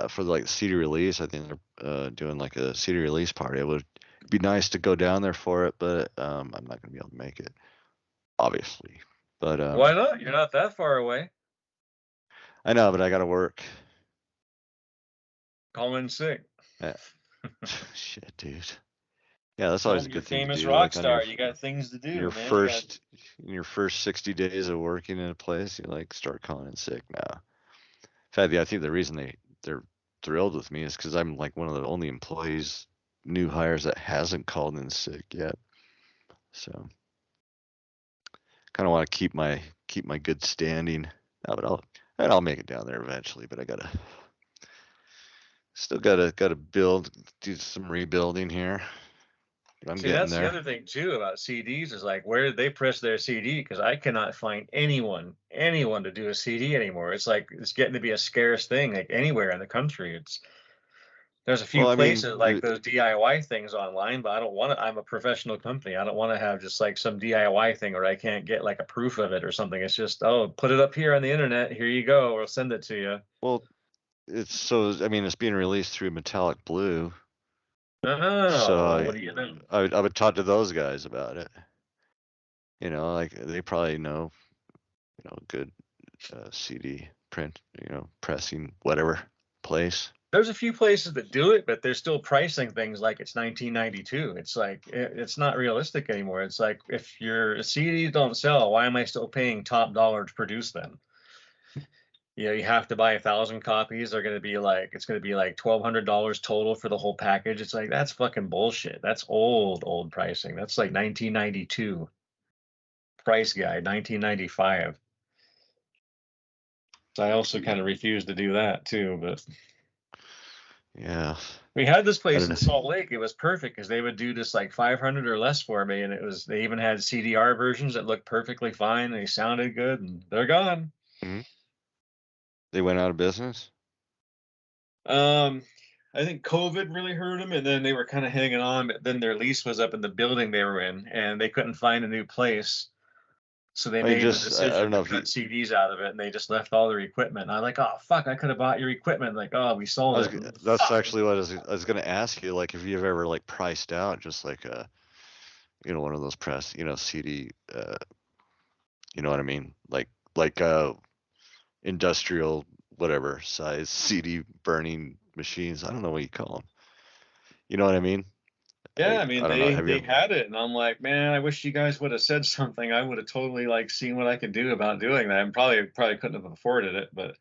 for like the CD release. I think they're doing like a CD release party. It would be nice to go down there for it, but I'm not gonna be able to make it, obviously. But Why not? You're not that far away. I know, but I gotta work. Call in sick. Uh, shit, dude. Yeah, that's always Well, a you're good thing to famous do. rock Like on star. You got things to your do, man. You got first in your first 60 days of working in a place, you like start calling in sick now. In fact, yeah, I think the reason they're thrilled with me is because I'm like one of the only employees, new hires that hasn't called in sick yet. So kind of want to keep my good standing. But I'll make it down there eventually. But I still gotta do some rebuilding here. But I'm See, getting that's the there. other thing too about CDs is like, where did they press their CD? Because I cannot find anyone to do a CD anymore. It's like it's getting to be a scarce thing, like anywhere in the country. There's a few Well, places like those DIY things online, but I don't want to. I'm a professional company. I don't want to have just like some DIY thing where I can't get like a proof of it or something. It's just, oh, put it up here on the internet. Here you go. We'll send it to you. well, it's being released through Metallic Blue. So Oh, what do you know? I would talk to those guys about it. Like they probably know, good CD print, pressing whatever place. There's a few places that do it, but they're still pricing things like it's 1992. It's like it's not realistic anymore. It's like if your CDs don't sell, why am I still paying top dollar to produce them? You have to buy 1,000 copies. They're going to be like it's going to be like $1,200 total for the whole package. It's like that's fucking bullshit. That's old pricing. That's like 1992 price guide, 1995. So I also kind of refuse to do that too, but. Yeah, We had this I place don't in know. Salt Lake. It was perfect because they would do just like 500 or less for me, and they even had CDR versions that looked perfectly fine. They sounded good, and they're gone. Mhm. They went out of business. Um, I think COVID really hurt them, and then they were kind of hanging on. But then their lease was up in the building they were in, and they couldn't find a new place. So they made the I don't decision to know if cut you. CDs out of it, and they just left all their equipment. And I'm like, oh fuck, I could have bought your equipment. Like, oh, we sold it. That's Fuck. actually what I was gonna ask you. Like, if you've ever like priced out just like one of those CD. You know what I mean? Like industrial, whatever size CD burning machines. I don't know what you call them. You know what I mean? Yeah, I mean I don't know. Have you they ever? had it, and I'm like, man, I wish you guys would have said something. I would have totally like seen what I could do about doing that, and probably couldn't have afforded it, but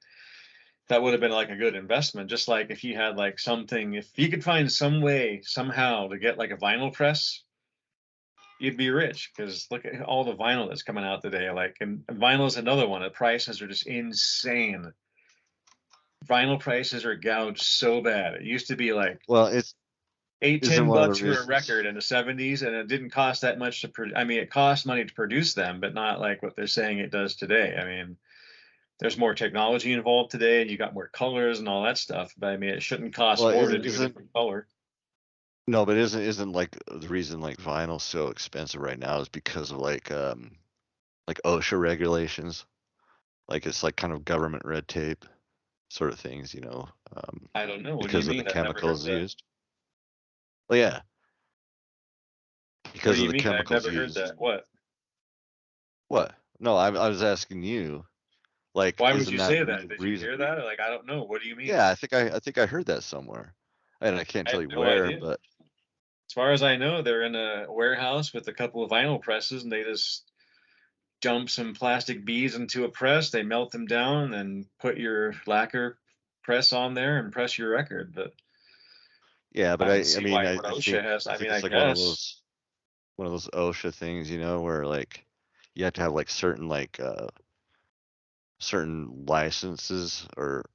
that would have been like a good investment. Just like if you had like something, if you could find some way somehow to get like a vinyl press, you'd be rich. Because look at all the vinyl that's coming out today. Like, and vinyl is another one. The prices are just insane. Vinyl prices are gouged so bad. It used to be like Well, it's eight, isn't ten one of the bucks for a reasons. record in the 70s, and it didn't cost that much to I mean, it cost money to produce them, but not like what they're saying it does today. I mean, there's more technology involved today, and you got more colors and all that stuff. But I mean, it shouldn't cost Well, more to isn't do a isn't different color. no, but isn't like the reason like vinyl's so expensive right now is because of like OSHA regulations. Like it's like kind of government red tape sort of things, I don't know. What do you because of the mean? I've never heard chemicals that. used. Well, yeah, What do because of you the mean? I've chemicals never heard used. that. What? What? No, I was asking you, like, Why would isn't you that say the that? Did you reason? hear that? Like, I don't know. What do you mean? Yeah, I think I heard that somewhere, and I can't I tell have you no where, idea. but As far as I know, they're in a warehouse with a couple of vinyl presses, and they just dump some plastic beads into a press. They melt them down and put your lacquer press on there and press your record. But yeah, but I don't I see mean, why I, what I OSHA think has. I I mean, think I it's like guess. one of those OSHA things, where like you have to have like certain licenses or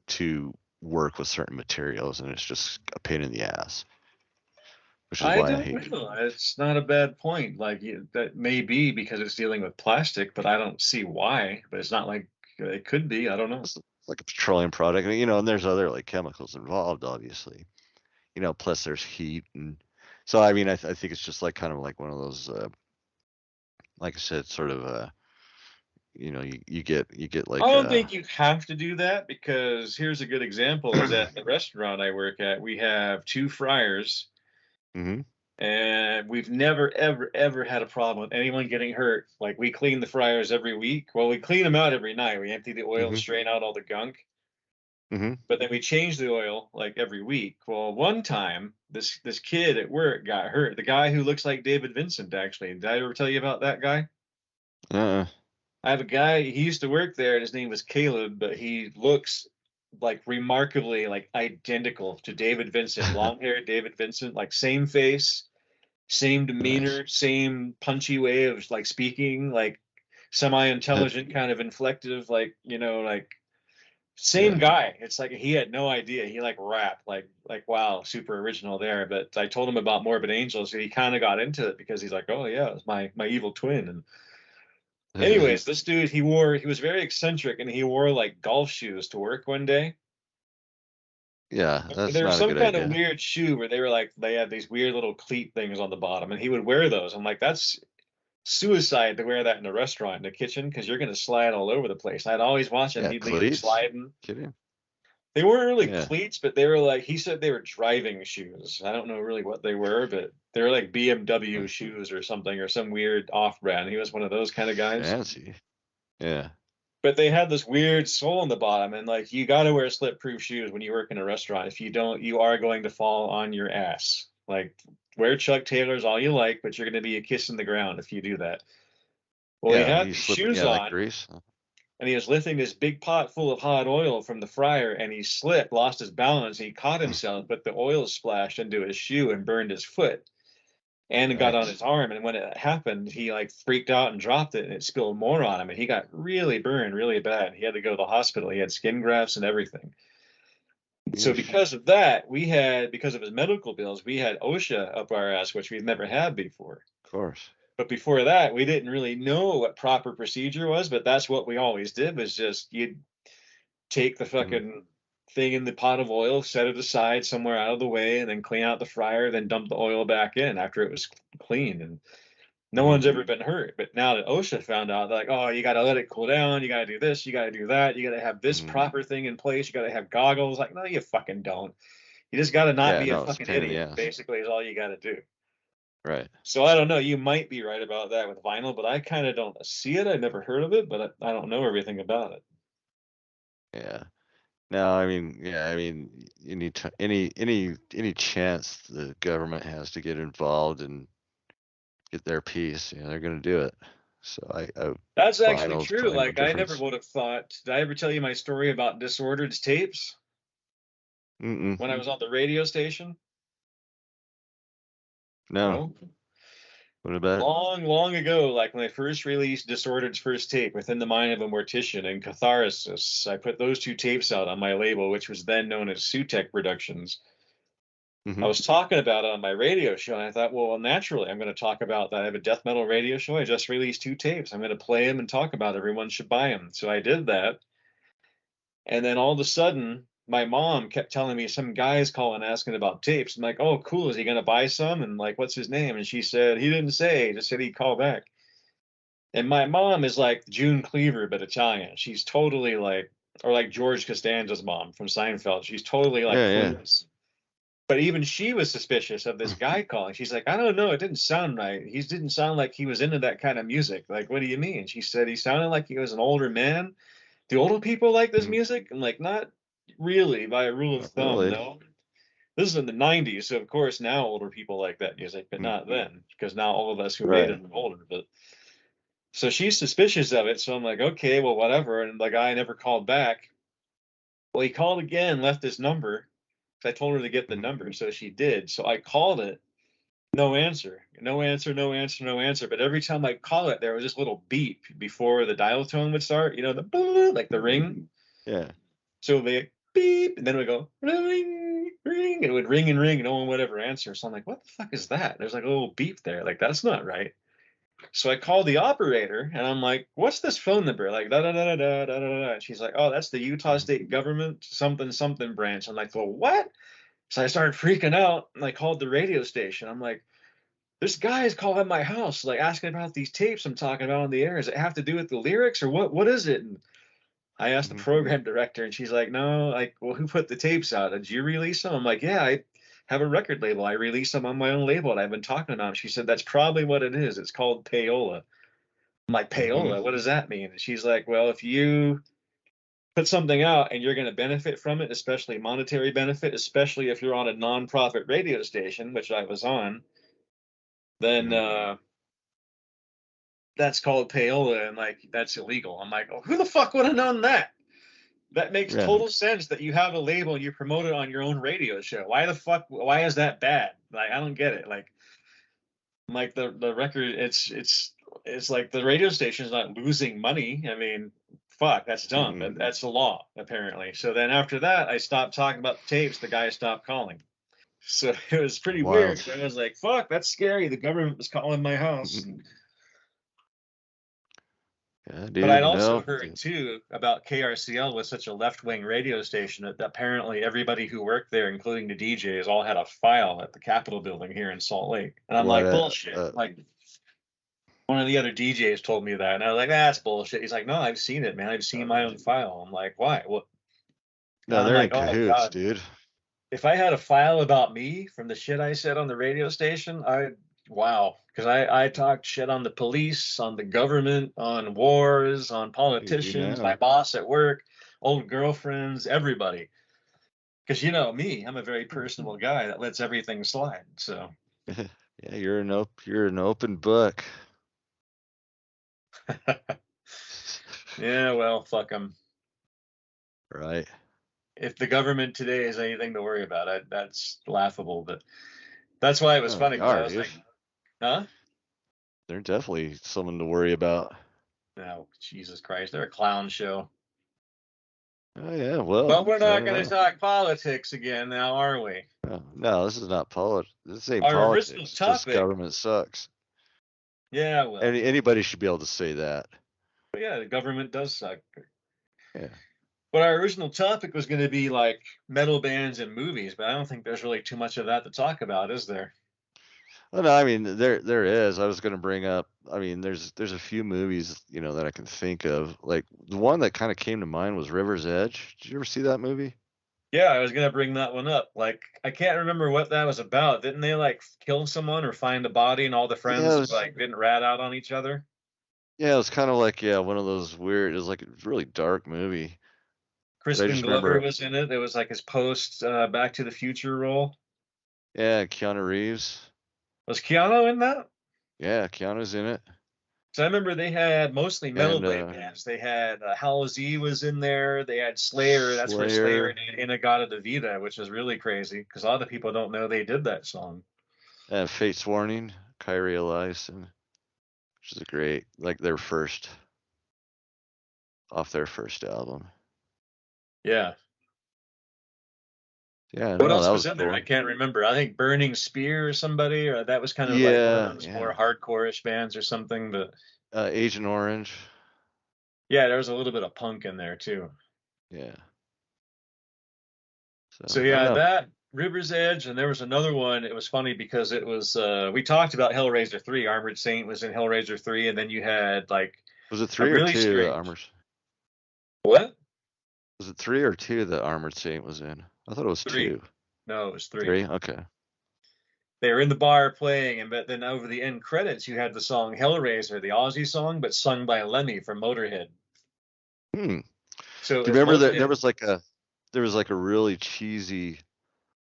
to work with certain materials, and it's just a pain in the ass, which is I why I don't hate it. know. It's not a bad point. Like that may be because it's dealing with plastic, but I don't see why. But it's not like it could be. I don't know. It's like a petroleum product, and there's other like chemicals involved, obviously. Plus there's heat, and so I mean, I think it's just like kind of like one of those, like I said, sort of, you get I like don't think you have to do that because here's a good example is at the restaurant I work at, we have two fryers hmm and we've never ever ever had a problem with anyone getting hurt. Like we clean the fryers every week. Well, we clean them out every night. We empty the oil and hmm strain out all the gunk, hmm but then we change the oil like every week. Well, one time this kid at work got hurt. The guy who looks like David Vincent actually. Did I ever tell you about that guy? uh I have a guy, he used to work there and his name was Caleb, but he looks like remarkably like identical to David Vincent, long hair David Vincent, like same face, same nice. demeanor, same punchy way of like speaking, like semi-intelligent kind of inflective, like, like same Yeah. guy. It's like he had no idea. He like rapped, like wow, super original there. But I told him about Morbid Angels, so he kind of got into it because he's like, oh yeah, it's my evil twin. And anyways, this dude, he was very eccentric and he wore like golf shoes to work one day. Yeah, that's There was not a some good kind of idea. weird shoe where they were like, they had these weird little cleat things on the bottom and he would wear those. I'm like, that's suicide to wear that in a restaurant in the kitchen because you're going to slide all over the place. I'd always watch him. Yeah, He'd leave them cleats. sliding. Kidding. They weren't really Yeah. cleats, but they were like, he said they were driving shoes. I don't know really what they were, but they were like BMW shoes or something or some weird off brand. He was one of those kind of guys. Fancy. Yeah. But they had this weird sole in the bottom, and like you got to wear slip-proof shoes when you work in a restaurant. If you don't, you are going to fall on your ass. Like wear Chuck Taylors all you like, but you're going to be a kiss in the ground if you do that. Well, he Yeah, had you these slip. shoes Yeah, that on, grease. and he was lifting this big pot full of hot oil from the fryer, and he slipped, lost his balance, and he caught himself, but the oil splashed into his shoe and burned his foot and it got on Nice. his arm. And when it happened, he like freaked out and dropped it, and it spilled more on him. And he got really burned, really bad. He had to go to the hospital. He had skin grafts and everything. So Yeesh. because of that, because of his medical bills, we had OSHA up our ass, which we've never had before. Of course. But before that, we didn't really know what proper procedure was. But that's what we always did was just you'd take the hmm fucking thing in the pot of oil, set it aside somewhere out of the way, and then clean out the fryer, then dump the oil back in after it was clean. And no hmm one's ever been hurt. But now that OSHA found out, they're like, oh, you got to let it cool down. You got to do this. You got to do that. You got to have this hmm proper thing in place. You got to have goggles. Like, no, you fucking don't. You just got to not Yeah, be a no, it's a fucking pain in the idiot, ass. basically, is all you got to do. Right. So I don't know. You might be right about that with vinyl, but I kind of don't see it. I've never heard of it, but I don't know everything about it. Yeah. No, I mean, yeah, I mean, any chance the government has to get involved and get their piece, they're going to do it. So That's actually finals true. probably no Like, I never difference. would have thought. Did I ever tell you my story about Disordered's tapes Mm-mm. when I was on the radio station? No. No. What about it? Long, long ago, like when I first released Disordered's first tape, Within the Mind of a Mortician and Catharsis, I put those two tapes out on my label, which was then known as Sutek Productions. I Mm-hmm. was talking about it on my radio show, and I thought, well, naturally, I'm going to talk about that. I have a death metal radio show. I just released two tapes. I'm going to play them and talk about it. Everyone should buy them. So I did that. And then all of a sudden, my mom kept telling me some guy's calling asking about tapes. I'm like, oh, cool. Is he going to buy some? And like, what's his name? And she said, he didn't say. He just said he'd call back. And my mom is like June Cleaver, but Italian. She's totally like, or like George Costanza's mom from Seinfeld. She's totally like Yeah, yeah. clueless. But even she was suspicious of this guy calling. She's like, I don't know, it didn't sound right. He didn't sound like he was into that kind of music. Like, what do you mean? She said he sounded like he was an older man. Do older people like this Mhm. music? I'm like, not really, by a rule of Not thumb, really. no. This is in the 90s, so of course now older people like that music, but Mm. not then, because now all of us who made Right. it are older. But so she's suspicious of it. So I'm like, okay, well, whatever. And the guy never called back. Well, he called again, left his number. I told her to get the Mhm. number, so she did. So I called it. No answer. No answer, no answer, no answer. But every time I call it, there was this little beep before the dial tone would start, the like the ring. Yeah. So it would be like, beep, and then it would go ring, ring, and it would ring and ring, and no one would ever answer. So I'm like, what the fuck is that? There's like a little beep there. Like, that's not right. So I called the operator and I'm like, what's this phone number? Like, da da da da da da da da. And she's like, oh, that's the Utah Mhm. State Government something something branch. I'm like, well, what? So I started freaking out and I called the radio station. I'm like, this guy is calling my house, like asking about these tapes I'm talking about on the air. Does it have to do with the lyrics or what? What is it? And I asked the Mhm. program director, and she's like, no, like, well, who put the tapes out? Did you release them? I'm like, yeah, I have a record label. I release them on my own label, and I've been talking about them. She said, that's probably what it is. It's called payola. I'm like, Mhm. payola, what does that mean? And she's like, well, if you put something out and you're going to benefit from it, especially monetary benefit, especially if you're on a nonprofit radio station, which I was on, then Mhm. that's called payola, and like that's illegal. I'm like, oh, who the fuck would have known that? That makes Yeah. total sense that you have a label and you promote it on your own radio show. Why the fuck? Why is that bad? Like, I don't get it. Like the record, it's like the radio station is not losing money. I mean, fuck, that's dumb. Mm-mm. That's the law apparently. So then after that, I stopped talking about the tapes. The guy stopped calling. So it was pretty Wild. weird. I was like, fuck, that's scary. The government was calling my house. Yeah, But I'd dude. also No. heard too about KRCL was such a left-wing radio station that apparently everybody who worked there, including the DJs, all had a file at the Capitol building here in Salt Lake. And I'm What? like, bullshit. Like, one of the other DJs told me that, and I was like, that's bullshit. He's like, no, I've seen it, man. I've seen my own file. I'm like, why? What? And No, I'm they're in like, oh cahoots, god, dude. if I had a file about me from the shit I said on the radio station, wow, because I talked shit on the police, on the government, on wars, on You do politicians, my now. boss at work, old girlfriends, everybody. Because you know me, I'm a very personable guy that lets everything slide. So Yeah, you're an open book. yeah, well, fuck them. Right. If the government today is anything to worry about, that's laughable. But that's why it was Oh, they funny because I are, was dude. like, huh? They're definitely someone to worry about. No, Jesus Christ, they're a clown show. Oh yeah, But well, we're I not don't going to know. talk politics again now, are we? No, no, this is not politics. This ain't Our original politics. It's just topic, government sucks. yeah, well, Anybody should be able to say that. but yeah, the government does suck. Yeah. But our original topic was going to be like metal bands and movies, but I don't think there's really too much of that to talk about, is there? Well, no, I mean there is. I was going to bring up. I mean, there's a few movies that I can think of. Like the one that kind of came to mind was River's Edge. Did you ever see that movie? Yeah, I was going to bring that one up. Like, I can't remember what that was about. Didn't they like kill someone or find a body and all the Yeah, it friends was. like didn't rat out on each other? Yeah, it was kind of like one of those weird. It was like a really dark movie. But I Crispin just Glover remember, was in it. It was like his post Back to the Future role. yeah, Keanu Reeves. Was Keanu in that? Yeah, Keanu's in it. So I remember they had mostly metal And bands. They had Halsey was in there. They had Slayer. That's where Slayer Slayer did In-A-Gadda-Da-Vida, which is really crazy because a lot of people don't know they did that song. and Fate's Warning, Kyrie Eliason, which is a great, like off their first album. Yeah. Yeah, What no, else that was was in there? I cool. can't remember. I think Burning Spear or somebody, or that was kind of like one of Yeah, those yeah. more hardcore-ish bands or something. But Agent Orange. yeah, there was a little bit of punk in there too. Yeah. So So I don't yeah, know. that River's Edge, and there was another one. It was funny because it was we talked about Hellraiser 3. Armored Saint was in Hellraiser 3, and then you had like Was it a 3 or really 2 that strange. Armored? What? Was it 3 or 2 that Armored Saint was in? I thought it was 3? 2. No, it was 3. 3? Okay. They were in the bar playing, and but then over the end credits, you had the song Hellraiser, the Aussie song, but sung by Lemmy from Motorhead. Hmm. So it Do you was remember that Motorhead. there was like a really cheesy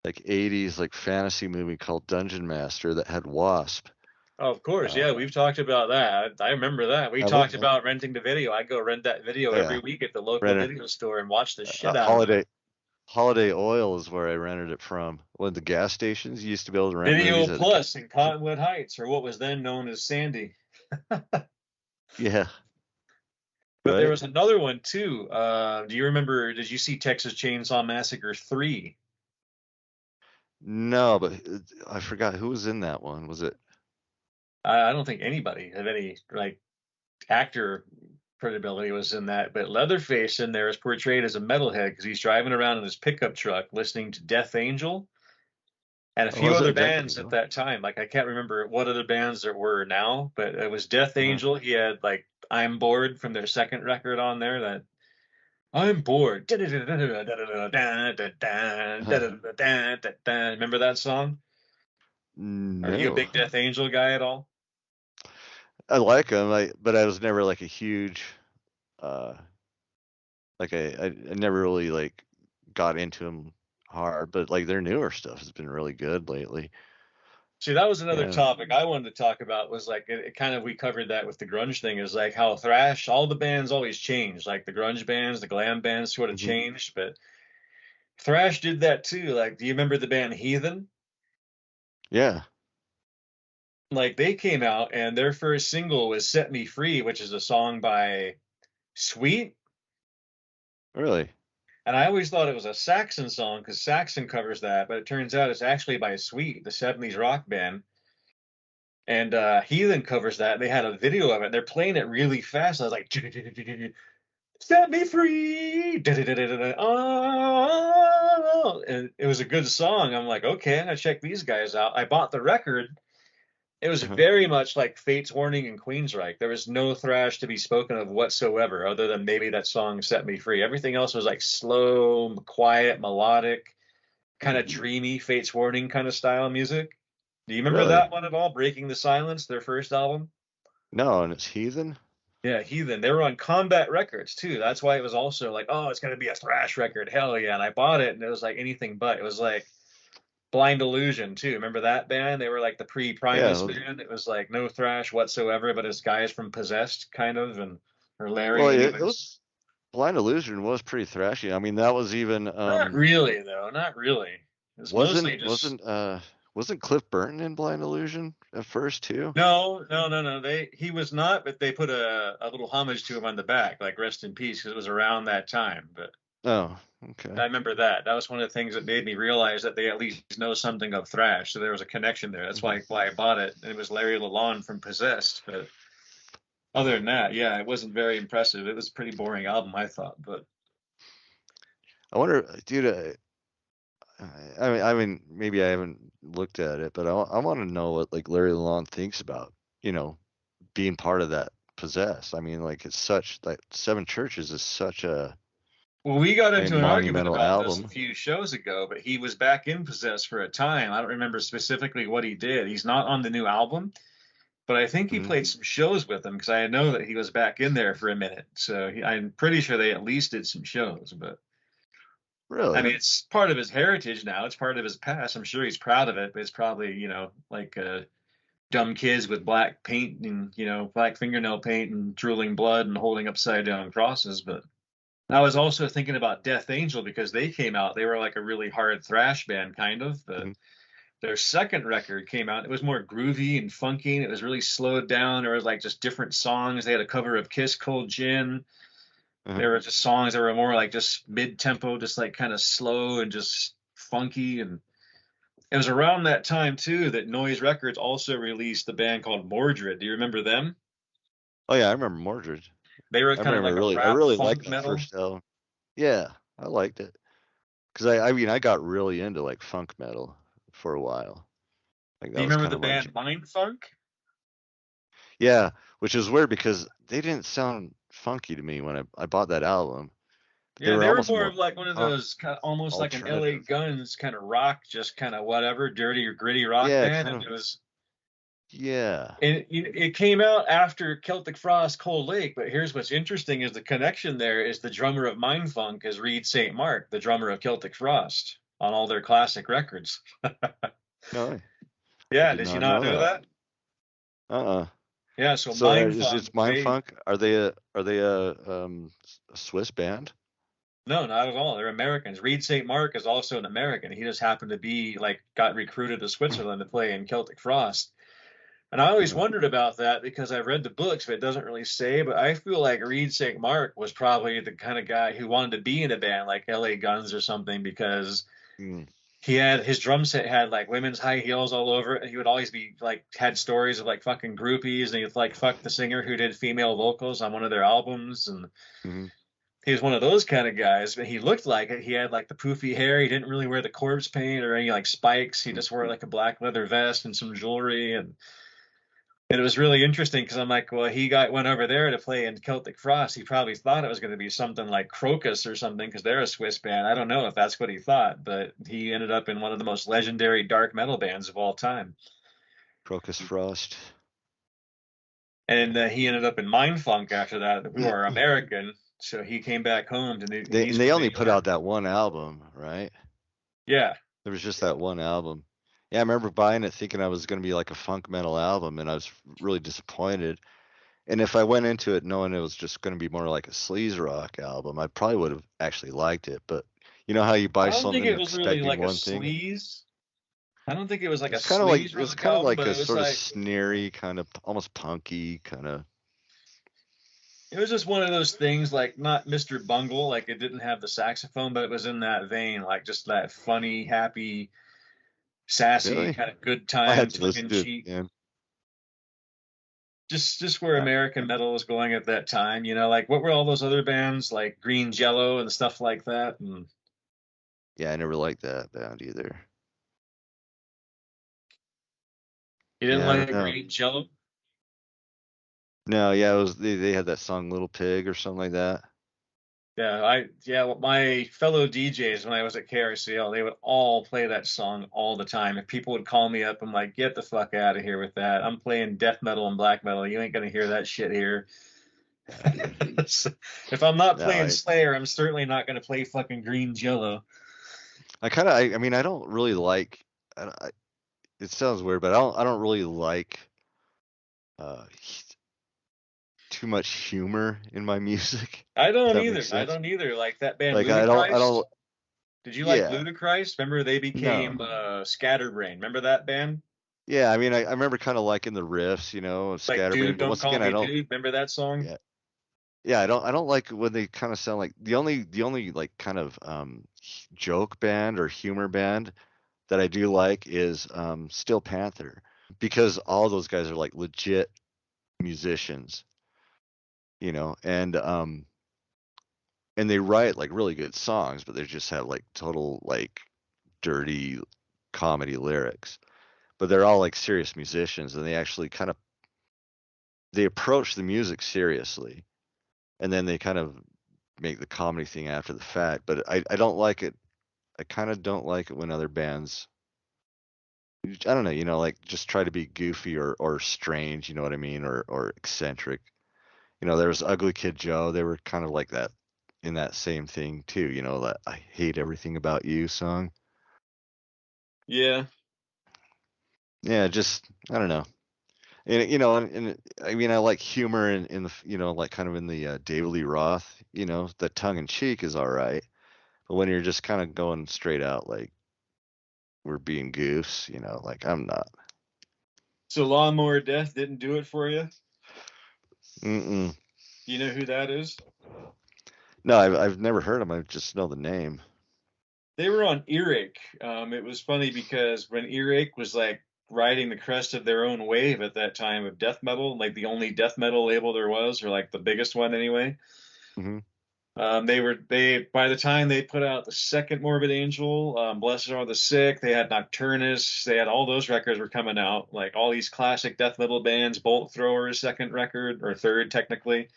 like 80s like fantasy movie called Dungeon Master that had Wasp. Oh, of course, yeah, Uh, we've talked about that. I remember that. We have we? talked about renting the video. I go rent that video every Yeah. week at the local Rented video store and watch the shit out of it. Holiday Oil is where I rented it from. One of the gas stations you used to be able to rent Video movies at a gas Plus in station. Cottonwood Heights, or what was then known as Sandy. Yeah. But there Right? was another one too. Do you remember? Did you see Texas Chainsaw Massacre 3? No, but I forgot who was in that one. Was it? I don't think anybody of any like actor credibility was in that, but Leatherface in there is portrayed as a metalhead because he's driving around in his pickup truck listening to Death Angel and a Oh, few was other it Death bands at Angel? that time. Like I can't remember what other bands there were now, but it was Death Uh-huh. Angel. He had like I'm Bored from their second record on there. That I'm bored. Remember that song? Are you a No. big Death Angel guy at all? I like him, but I was never like a huge uh like I never really like got into him hard, but like their newer stuff has been really good lately. See, that was another Yeah. topic I wanted to talk about. Was like it kind of we covered that with the grunge thing. Is like how thrash, all the bands always change. Like the grunge bands, the glam bands sort of Hmm. changed, but thrash did that too. Like, do you remember the band Heathen? Yeah. Like they came out and their first single was "Set Me Free," which is a song by Sweet. Really? And I always thought it was a Saxon song because Saxon covers that, but it turns out it's actually by Sweet, the '70s rock band. And Heathen covers that. They had a video of it. They're playing it really fast. I was like, set me free. Oh, and it was a good song. I'm like, okay, I'm gonna check these guys out. I bought the record. It was Uh-huh. very much like Fate's Warning and Queensryche. There was no thrash to be spoken of whatsoever, other than maybe that song "Set Me Free." Everything else was like slow, quiet, melodic, kind of dreamy, Fate's Warning kind of style music. Do you remember Really? that one at all? Breaking the Silence, their first album? No, and it's Heathen? Yeah, Heathen. They were on Combat Records too. That's why it was also like, oh, it's gonna be a thrash record. Hell yeah. And I bought it and it was like anything but. It was like Blind Illusion too. Remember that band? They were like the Yeah. pre-Primus band. It was like no thrash whatsoever, but it's guys from Possessed kind of and or Well, Larry it anyways. was Blind Illusion was pretty thrashy. I mean, that was even Not really though, not really. It's mostly just wasn't Cliff Burton in Blind Illusion at first too? no, no, no, no. He was not, but they put a little homage to him on the back, like rest in peace, because it was around that time. But Oh, okay. I remember that. That was one of the things that made me realize that they at least know something of thrash. So there was a connection there. That's Hmm. why I bought it. And it was Larry Lalonde from Possessed. But other than that, yeah, it wasn't very impressive. It was a pretty boring album, I thought. But I wonder, dude. I mean, maybe I haven't looked at it, but I want to know what like Larry Lalonde thinks about, you know, being part of that Possessed. I mean, like it's such like Seven Churches is such well, we got a into an argument monumental about this a album. few shows ago. But he was back in Possessed for a time. I don't remember specifically what he did. He's not on the new album. But I think he Hmm. played some shows with them because I know that he was back in there for a minute. So I'm pretty sure they at least did some shows. But I Really? mean, it's part of his heritage now. It's part of his past. I'm sure he's proud of it, but it's probably, like dumb kids with black paint and, black fingernail paint and drooling blood and holding upside down crosses. But I was also thinking about Death Angel because they came out. They were like a really hard thrash band, kind of. But Mhm. their second record came out. It was more groovy and funky. And it was really slowed down. There was like just different songs. They had a cover of Kiss Cold Gin. Uh-huh. There were just songs that were more like just mid tempo, just like kind of slow and just funky. And it was around that time too that Noise Records also released a band called Mordred. Do you remember them? Oh yeah, I remember Mordred. They were I kind of remember like a I rap really liked funk that metal. first album. Yeah, I liked it. Because I mean, I got really into like funk metal for a while. Like Do that you was remember kind the of my band Mindfunk? yeah, which is weird because they didn't sound funky to me when I bought that album. But they Yeah, were they were almost more more of like one of punk, those kind of almost like an LA alternative. Guns kind of rock, just kind of whatever, dirty or gritty rock Yeah, band. kind And of. it was, Yeah. and it came out after Celtic Frost, Cold Lake. But here's what's interesting: is the connection there is the drummer of Mindfunk is Reed St. Mark, the drummer of Celtic Frost, on all their classic records. No, I Yeah, did did you not not know know that. that? Uh-uh. Yeah, so So Mindfunk, it's they Mindfunk? Are they a Swiss band? no, not at all. They're Americans. Reed St. Mark is also an American. He just happened to be like got recruited to Switzerland to play in Celtic Frost. And I always Uh-huh. wondered about that because I've read the books, but it doesn't really say. But I feel like Reed St. Mark was probably the kind of guy who wanted to be in a band like LA Guns or something because Mm. he had his drum set had like women's high heels all over it. And he would always be like had stories of like fucking groupies and he'd like fuck the singer who did female vocals on one of their albums. And Hmm. he was one of those kind of guys, but he looked like it. He had like the poofy hair. He didn't really wear the corpse paint or any like spikes. He just wore like a black leather vest and some jewelry. And it was really interesting because I'm like, well, went over there to play in Celtic Frost. He probably thought it was going to be something like Crocus or something because they're a Swiss band. I don't know if that's what he thought, but he ended up in one of the most legendary dark metal bands of all time. Crocus Frost. And he ended up in Mindfunk after that, who are American. So he came back home to And he's they from only New put York. out that one album, right? Yeah. There was just that one album. Yeah, I remember buying it thinking I was going to be like a funk metal album, and I was really disappointed. And if I went into it knowing it was just going to be more like a sleaze rock album, I probably would have actually liked it. But you know how you buy I don't think something it was really expecting like a one thing? sleaze. I don't think it was like a It's kind of like sleaze it was rock kind of album, like but a it was sort of like sneery, kind of almost punky, kind of. it was just one of those things, like not Mr. Bungle, like it didn't have the saxophone, but it was in that vein, like just that funny, happy, sassy, Really? kind of good I had time, to tongue listen in to it cheek. again. Just where Uh, American metal was going at that time, like what were all those other bands like Green Jello and stuff like that? And yeah, I never liked that band either. you didn't Yeah, I don't like know. Green Jello? No, yeah, it was they had that song "Little Pig" or something like that. Well, my fellow DJs when I was at KRCL, they would all play that song all the time. If people would call me up, I'm like, get the fuck out of here with that. I'm playing death metal and black metal. You ain't gonna hear that shit here. If I'm not No, playing Slayer, I'm certainly not gonna play fucking Green Jello. I kind of I mean I don't really like. It sounds weird, but I don't really like uh too much humor in my music. I If don't that makes either. I sense. don't either. Like that band Like I Ludacris. don't. Did you like Yeah. Ludacris? Remember they became No. Scatterbrain. Remember that band? Yeah. I mean I remember kind of liking the riffs, of Like Scatterbrain, Dude, but Don't once Call again I Me don't. Dude. Remember that song? Yeah. Yeah, I don't like when they kind of sound like the only like kind of joke band or humor band that I do like is Steel Panther because all those guys are like legit musicians, and they write like really good songs, but they just have like total like dirty comedy lyrics. But they're all like serious musicians, and they actually kind of they approach the music seriously, and then they kind of make the comedy thing after the fact. But I don't like it. I kind of don't like it when other bands, I don't know, like just try to be goofy or strange, you know what I mean, or eccentric. There was Ugly Kid Joe. They were kind of like that in that same thing too. You know, that I hate everything about you song. Yeah. Yeah, just I don't know. And you know, and I mean, I like humor in the you know, like kind of in the David Lee Roth. You know, the tongue in cheek is all right, but when you're just kind of going straight out, like we're being goofs, you know, like I'm not. So Lawnmower Death didn't do it for you? Mm-mm. You know who that is? No, I've never heard them. I just know the name. They were on Earache. It was funny because when Earache was like riding the crest of their own wave at that time of death metal, like the only death metal label there was, or like the biggest one anyway. Hmm. They by the time they put out the second Morbid Angel, Blessed Are the Sick, they had Nocturnus, they had all those records were coming out, like all these classic death metal bands, Bolt Thrower's second record or third technically.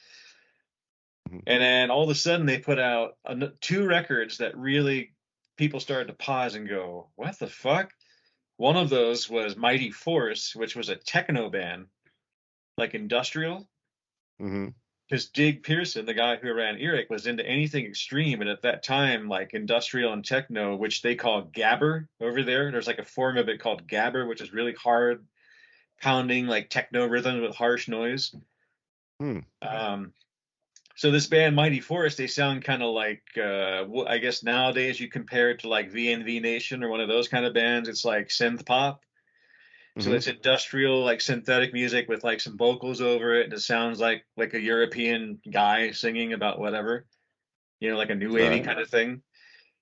Hmm. And then all of a sudden they put out two records that really people started to pause and go, "What the fuck?" One of those was Mighty Force, which was a techno band, like industrial. Hmm. Because Dig Pearson, the guy who ran Earache, was into anything extreme, and at that time, like industrial and techno, which they call gabber over there. There's like a form of it called gabber, which is really hard, pounding like techno rhythm with harsh noise. Hmm. Um, so this band Mighty Force, they sound kind of like I guess nowadays you compare it to like VNV Nation or one of those kind of bands. It's like synth pop. So Hmm. it's industrial, like synthetic music with like some vocals over it, and it sounds like a European guy singing about whatever, like a new wavy Right. kind of thing.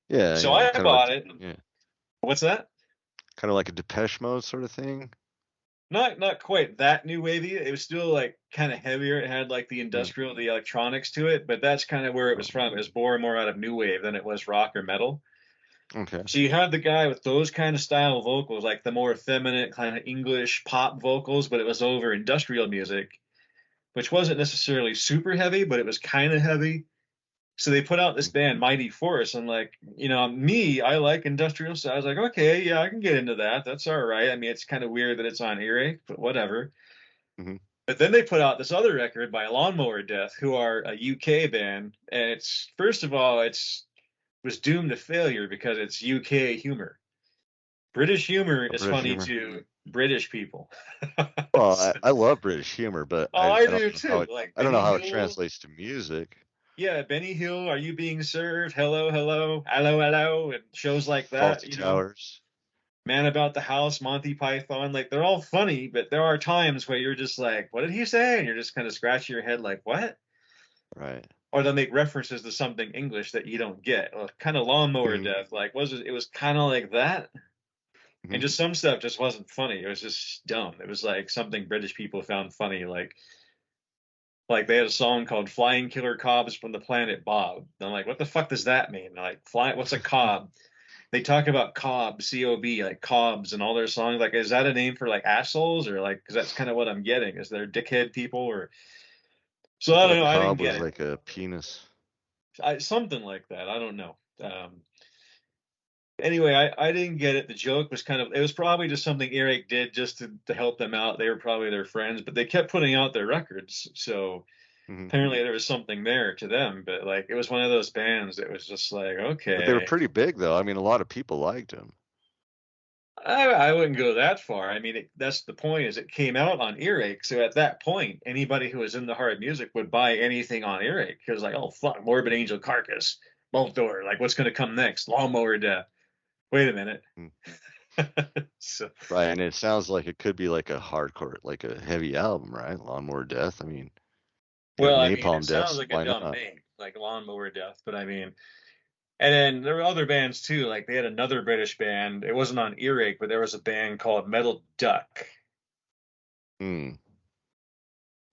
Yeah, So yeah, I kind of like bought it. yeah, What's that? kind of like a Depeche Mode sort of thing. Not quite that new wavy. It was still like kind of heavier. It had like the Yeah. industrial, the electronics to it, but that's kind of where it was Oh, from. It was born more out of new wave than it was rock or metal. okay. So you had the guy with those kind of style vocals, like the more effeminate kind of English pop vocals, but it was over industrial music, which wasn't necessarily super heavy, but it was kind of heavy. So they put out this band, Mighty Force, and like, me, I like industrial, so I was like, okay, yeah, I can get into that. That's all right. I mean, it's kind of weird that it's on Earache, but whatever. Hmm. But then they put out this other record by Lawnmower Death, who are a UK band, and it's first of all, it's was doomed to failure because it's UK humor. British humor A is British funny humor. to British people. Well, So- I love British humor, but oh, I do too. Like I don't know Benny how it Hill. translates to music. Yeah, Benny Hill, are you being served? Hello, hello, hello, hello, and shows like that, Faulty Towers. Man About the House, Monty Python, like they're all funny, but there are times where you're just like, what did he say? And you're just kind of scratching your head like, what? Right. Or they'll make references to something English that you don't get. Well, kind of Lawnmower Hmm. Death, like was it was kind of like that. And Hmm. just some stuff just wasn't funny. It was just dumb. It was like something British people found funny, like they had a song called "Flying Killer Cobs from the Planet Bob." And I'm like, what the fuck does that mean? Like, what's a cob? They talk about cob, C-O-B, like cobs, and all their songs. Like, is that a name for like assholes, or like? Because that's kind of what I'm getting. Is there dickhead people, or so I I don't thought know. I didn't Cobb get was it. like a penis. Something like that. I don't know. Anyway, I didn't get it. The joke was it was probably just something Eric did just to help them out. They were probably their friends, but they kept putting out their records, so Hmm. apparently there was something there to them. But like, it was one of those bands that was just like, But they were okay. pretty big, though. I mean, a lot of people liked him. I wouldn't go that far. I mean, that's the point. Is it came out on Earache, so at that point, anybody who was into hard music would buy anything on Earache because, like, oh fuck, Morbid Angel, Carcass, Bolt Door, like, what's gonna come next? Lawnmower Death. Wait a minute. Mm. So, Right, and it sounds like it could be like a hardcore, like a heavy album, right? Lawnmower Death. I mean, got well, I mean, it Napalm sounds Deaths. like a Why dumb not? name, like Lawnmower Death, but I mean, and then there were other bands too. Like they had another British band. It wasn't on Earache, but there was a band called Metal Duck. Hmm.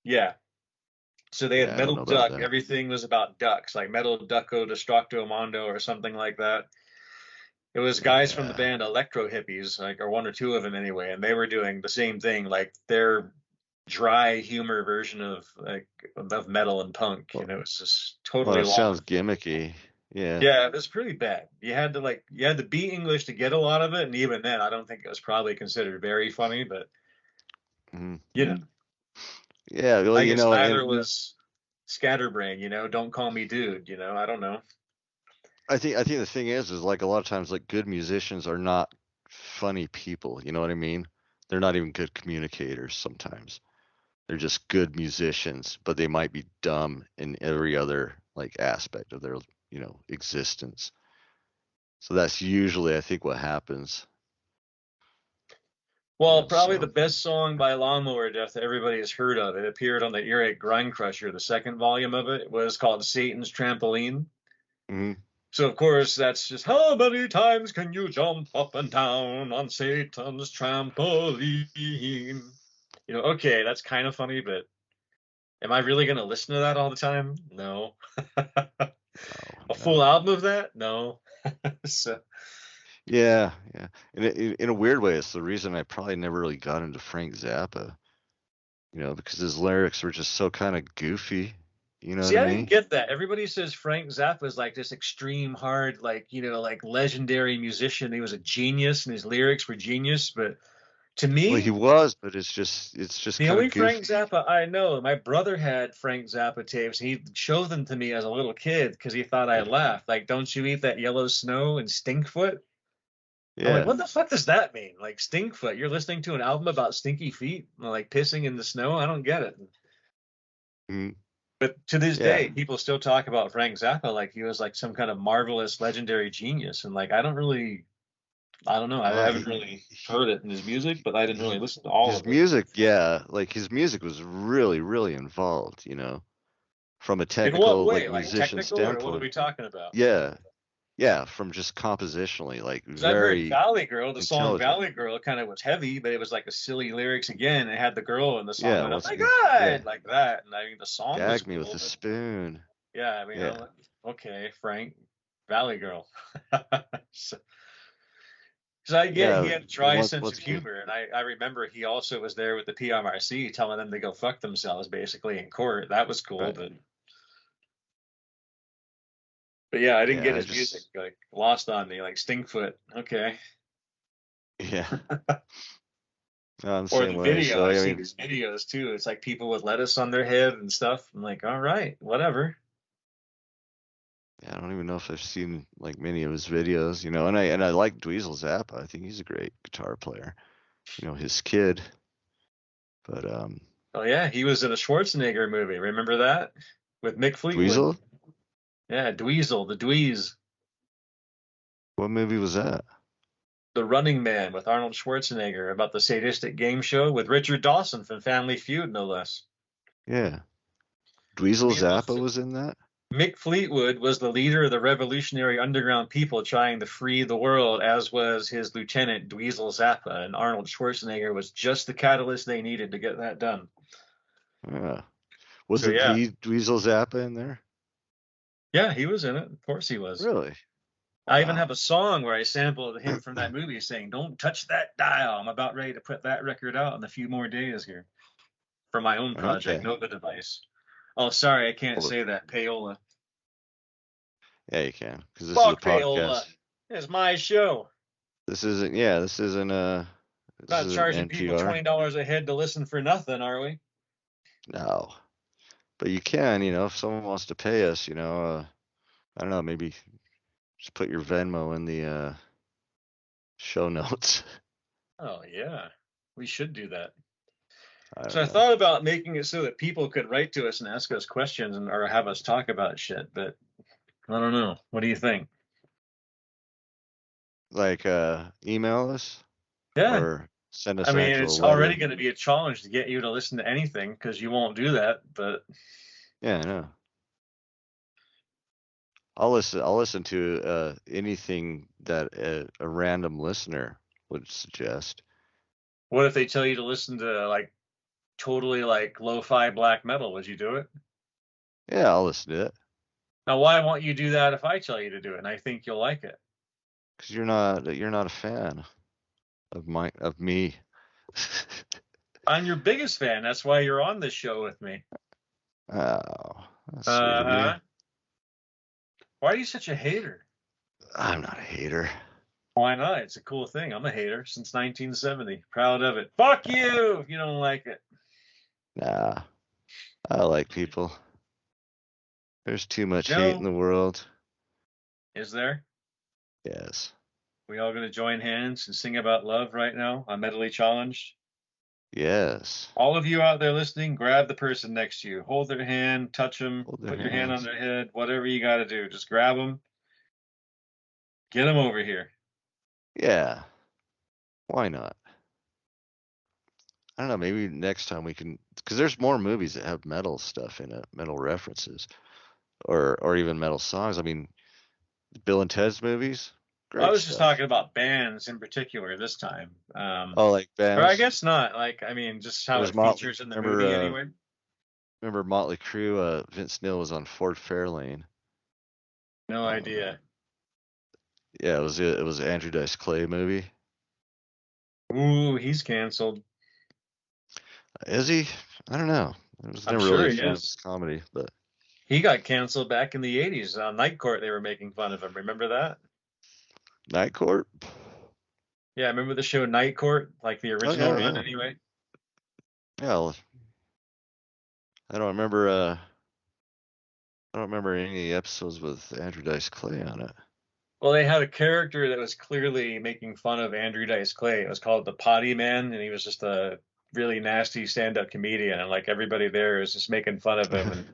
Yeah. So they had Yeah, I don't Metal know about Duck. that. Everything was about ducks, like Metal Ducko Destructo Mondo or something like that. It was guys from the Yeah. band Electro Hippies, like, or one or two of them anyway, and they were doing the same thing, like their dry humor version of metal and punk. Well, It was just well, totally it sounds lost. gimmicky. Yeah. Yeah, it was pretty bad. You had to be English to get a lot of it, and even then, I don't think it was probably considered very funny. But Hmm. you know, Yeah. Well, I you guess know, neither and was scatterbrain, you know, don't call me dude, you know, I don't know. I think the thing is like a lot of times like good musicians are not funny people. You know what I mean? They're not even good communicators sometimes. They're just good musicians, but they might be dumb in every other like aspect of their, existence. So that's usually I think what happens. Well, probably the So best song by Lawnmower Death that everybody has heard of. It appeared on the Earache Grind Crusher, the second volume of it. It was called Satan's Trampoline. mhm. So of course that's just how many times can you jump up and down on Satan's trampoline? You know, okay, that's kind of funny, but am I really gonna listen to that all the time? No. Oh, A full no. album of that? No. So Yeah, yeah. In a weird way, it's the reason I probably never really got into Frank Zappa, because his lyrics were just so kind of goofy. You know what see, I I didn't mean? get that. Everybody says Frank Zappa is like this extreme hard, like, you know, like legendary musician. He was a genius and his lyrics were genius, but to Well, he me, was, but it's just the kind only of Frank goofy. Zappa I know, my brother had Frank Zappa tapes. He showed them to me as a little kid because he thought I laughed. Like, don't you eat that yellow snow and Stinkfoot? I'm like, Yeah. what the fuck does that mean? Like Stinkfoot? You're listening to an album about stinky feet, like pissing in the snow? I don't get it. Mhm. But to this Yeah. day, people still talk about Frank Zappa like he was like some kind of marvelous, legendary genius. And like, I don't know. I Uh, haven't he, really he, heard it in his music, but I didn't really he, listen to all his of it. music, yeah, like his music was really, really involved, from a In what technical, like way? Like musician technical, or what are standpoint. we talking about? Yeah. Yeah. From just compositionally, like Because I've heard very Valley Girl. The song intelligent. Valley Girl kind of was heavy, but it was like a silly lyrics again. It had the girl in the song Yeah. went, "Oh Once my again, yeah. God," like that. And I mean, the song was Gag me with cool, a but spoon. yeah, I mean, Yeah. okay, Frank, Valley Girl. So, because I get he Yeah. had a dry sense of Once again, humor, and I remember he also was there with the PMRC telling them to go fuck themselves basically in court. That was cool, right. but yeah, I didn't Yeah. get I his music just, like lost on me, like Stinkfoot. Okay. yeah. No, I'm the Or same the way. video. So, I've I seen mean, these videos too. It's like people with lettuce on their head and stuff. I'm like, all right, whatever. yeah, I don't even know if I've seen like many of his videos, and I like Dweezil Zappa. I think he's a great guitar player. His kid, but Oh yeah, he was in a Schwarzenegger movie. Remember that? With Mick Fleetwood. Dweezil, Yeah, Dweezil, the Dweez. what movie was that? The Running Man with Arnold Schwarzenegger about the sadistic game show with Richard Dawson from Family Feud, no less. Yeah, Dweezil We Zappa lost it. was in that. Mick Fleetwood was the leader of the revolutionary underground people trying to free the world, as was his lieutenant Dweezil Zappa, and Arnold Schwarzenegger was just the catalyst they needed to get that done. Yeah, So wasn't yeah, he Dweezil Zappa in there? yeah, he was in it. Of course he was. Really? I even Wow. have a song where I sampled him from that movie saying, "Don't touch that dial." I'm about ready to put that record out in a few more days here for my own project, Okay. Nova Device. Oh, sorry, I can't Well, say that. Payola. yeah, you can, because this is a Fuck podcast. Payola. It's my show. This isn't. Yeah, this Not isn't charging people NPR. $20 a head to listen for nothing, are we? No, but you can. If someone wants to pay us, I don't know, maybe just put your Venmo in the show notes. Oh yeah, we should do that. I So don't I know. thought about making it so that people could write to us and ask us questions and or have us talk about shit, but I don't know. What do you think? Like email us Yeah, or send I us an mean, actual it's already letter. going to be a challenge to get you to listen to anything because you won't do that. But Yeah, I know. I'll listen to anything that a random listener would suggest. what if they tell you to listen to like totally like lo-fi black metal? Would you do it? Yeah, I'll listen to it Now, why won't you do that if I tell you to do it? And I think you'll like it. because you're not a fan of me. I'm your biggest fan. That's why you're on this show with me. Oh, that's sweet of you. Uh-huh. Why are you such a hater? I'm not a hater. Why not? It's a cool thing. I'm a hater since 1970. Proud of it. Fuck you if you don't like it. Nah, I like people. There's too much hate in No, the world. is there? Yes. We all gonna join hands and sing about love right now on Mentally Challenged? Yes. All of you out there listening, grab the person next to you. Hold their hand, touch them, Hold their put your hand on hands. their head, whatever you got to do. Just grab them, get them over here. Yeah. Why not? I don't know. Maybe next time we can, because there's more movies that have metal stuff in it, metal references, or even metal songs. I mean, Bill and Ted's movies, I great was just stuff. talking about bands in particular this time. Oh, like Or I bands. guess not. Like, I mean, just how There's it Motley. features in the Remember, movie anyway. remember Motley Crue? Vince Neil was on Ford Fairlane. No Um, idea. yeah, it was an Andrew Dice Clay movie. Ooh, he's canceled. Is he? I don't know. I was I'm never really sure a he fan of is. his comedy, but He got canceled back in the 80s on Night Court. They were making fun of him. Remember that? Night Court. Yeah, remember the show Night Court? Like the Oh original yeah, run yeah, anyway? yeah. Well, I don't remember. I don't remember any episodes with Andrew Dice Clay on it. Well, they had a character that was clearly making fun of Andrew Dice Clay. It was called the Potty Man, and he was just a really nasty stand-up comedian, and like everybody there was just making fun of him. And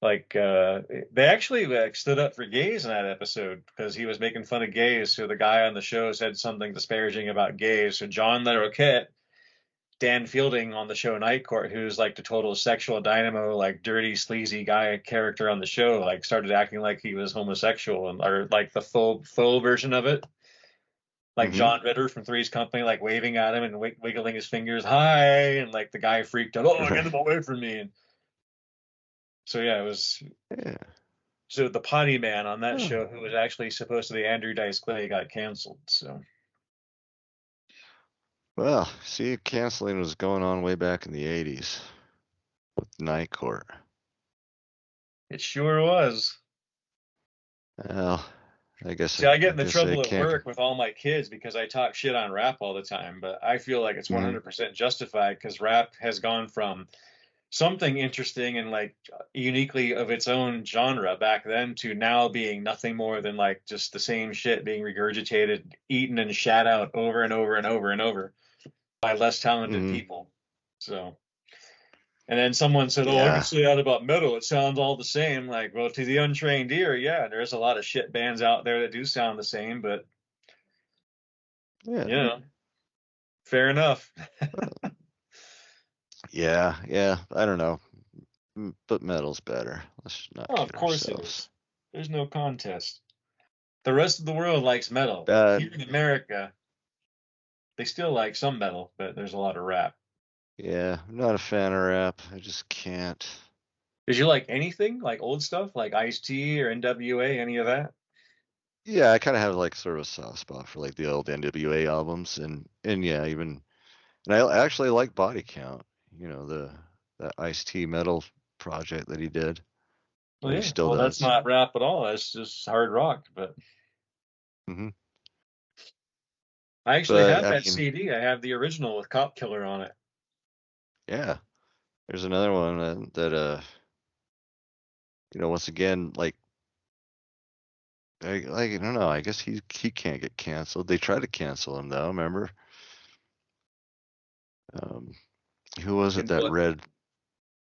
like they actually like stood up for gays in that episode because he was making fun of gays. So the guy on the show said something disparaging about gays. So John Larroquette, Dan Fielding on the show Night Court, who's like the total sexual dynamo, like dirty, sleazy guy character on the show, like started acting like he was homosexual and or like the full version of it. Like Hmm. John Ritter from Three's Company, like waving at him and wiggling his fingers, hi, and like the guy freaked out, oh, get him away from me. And so yeah, it was Yeah. so the potty man on that Oh. show, who was actually supposed to be Andrew Dice Clay, got canceled. So Well, see, canceling was going on way back in the '80s with Night Court. it sure was. Well, I guess See, I get I in the guess I trouble at can't. work with all my kids because I talk shit on rap all the time, but I feel like it's Mhm. 100% justified because rap has gone from something interesting and like uniquely of its own genre back then to now being nothing more than like just the same shit being regurgitated, eaten and shat out over and over and over and over by less talented Mhm. people. So, and then someone said, "Oh, I can Yeah. say that about metal. It sounds all the same." Like, well, to the untrained ear, yeah, there's a lot of shit bands out there that do sound the same, but Yeah. you know, fair enough. Yeah. Yeah. I don't know. But metal's better. Let's not Oh, kid of course it ourselves. is. There's no contest. The rest of the world likes metal. Bad. Here in America, they still like some metal, but there's a lot of rap. Yeah. I'm not a fan of rap. I just can't. Did you like anything like old stuff like Ice-T or NWA, any of that? Yeah, I kind of have like sort of a soft spot for like the old NWA albums, and yeah, even and I actually like Body Count. You know the that Ice-T metal project that he did, Well, or he yeah. still Well, that's does. not rap at all. That's just hard rock. But Hmm. I actually But have I that mean, CD. I have the original with Cop Killer on it. yeah, there's another one once again, I don't know. I guess he can't get canceled. They tried to cancel him though. Remember? Um, who was it And that what? read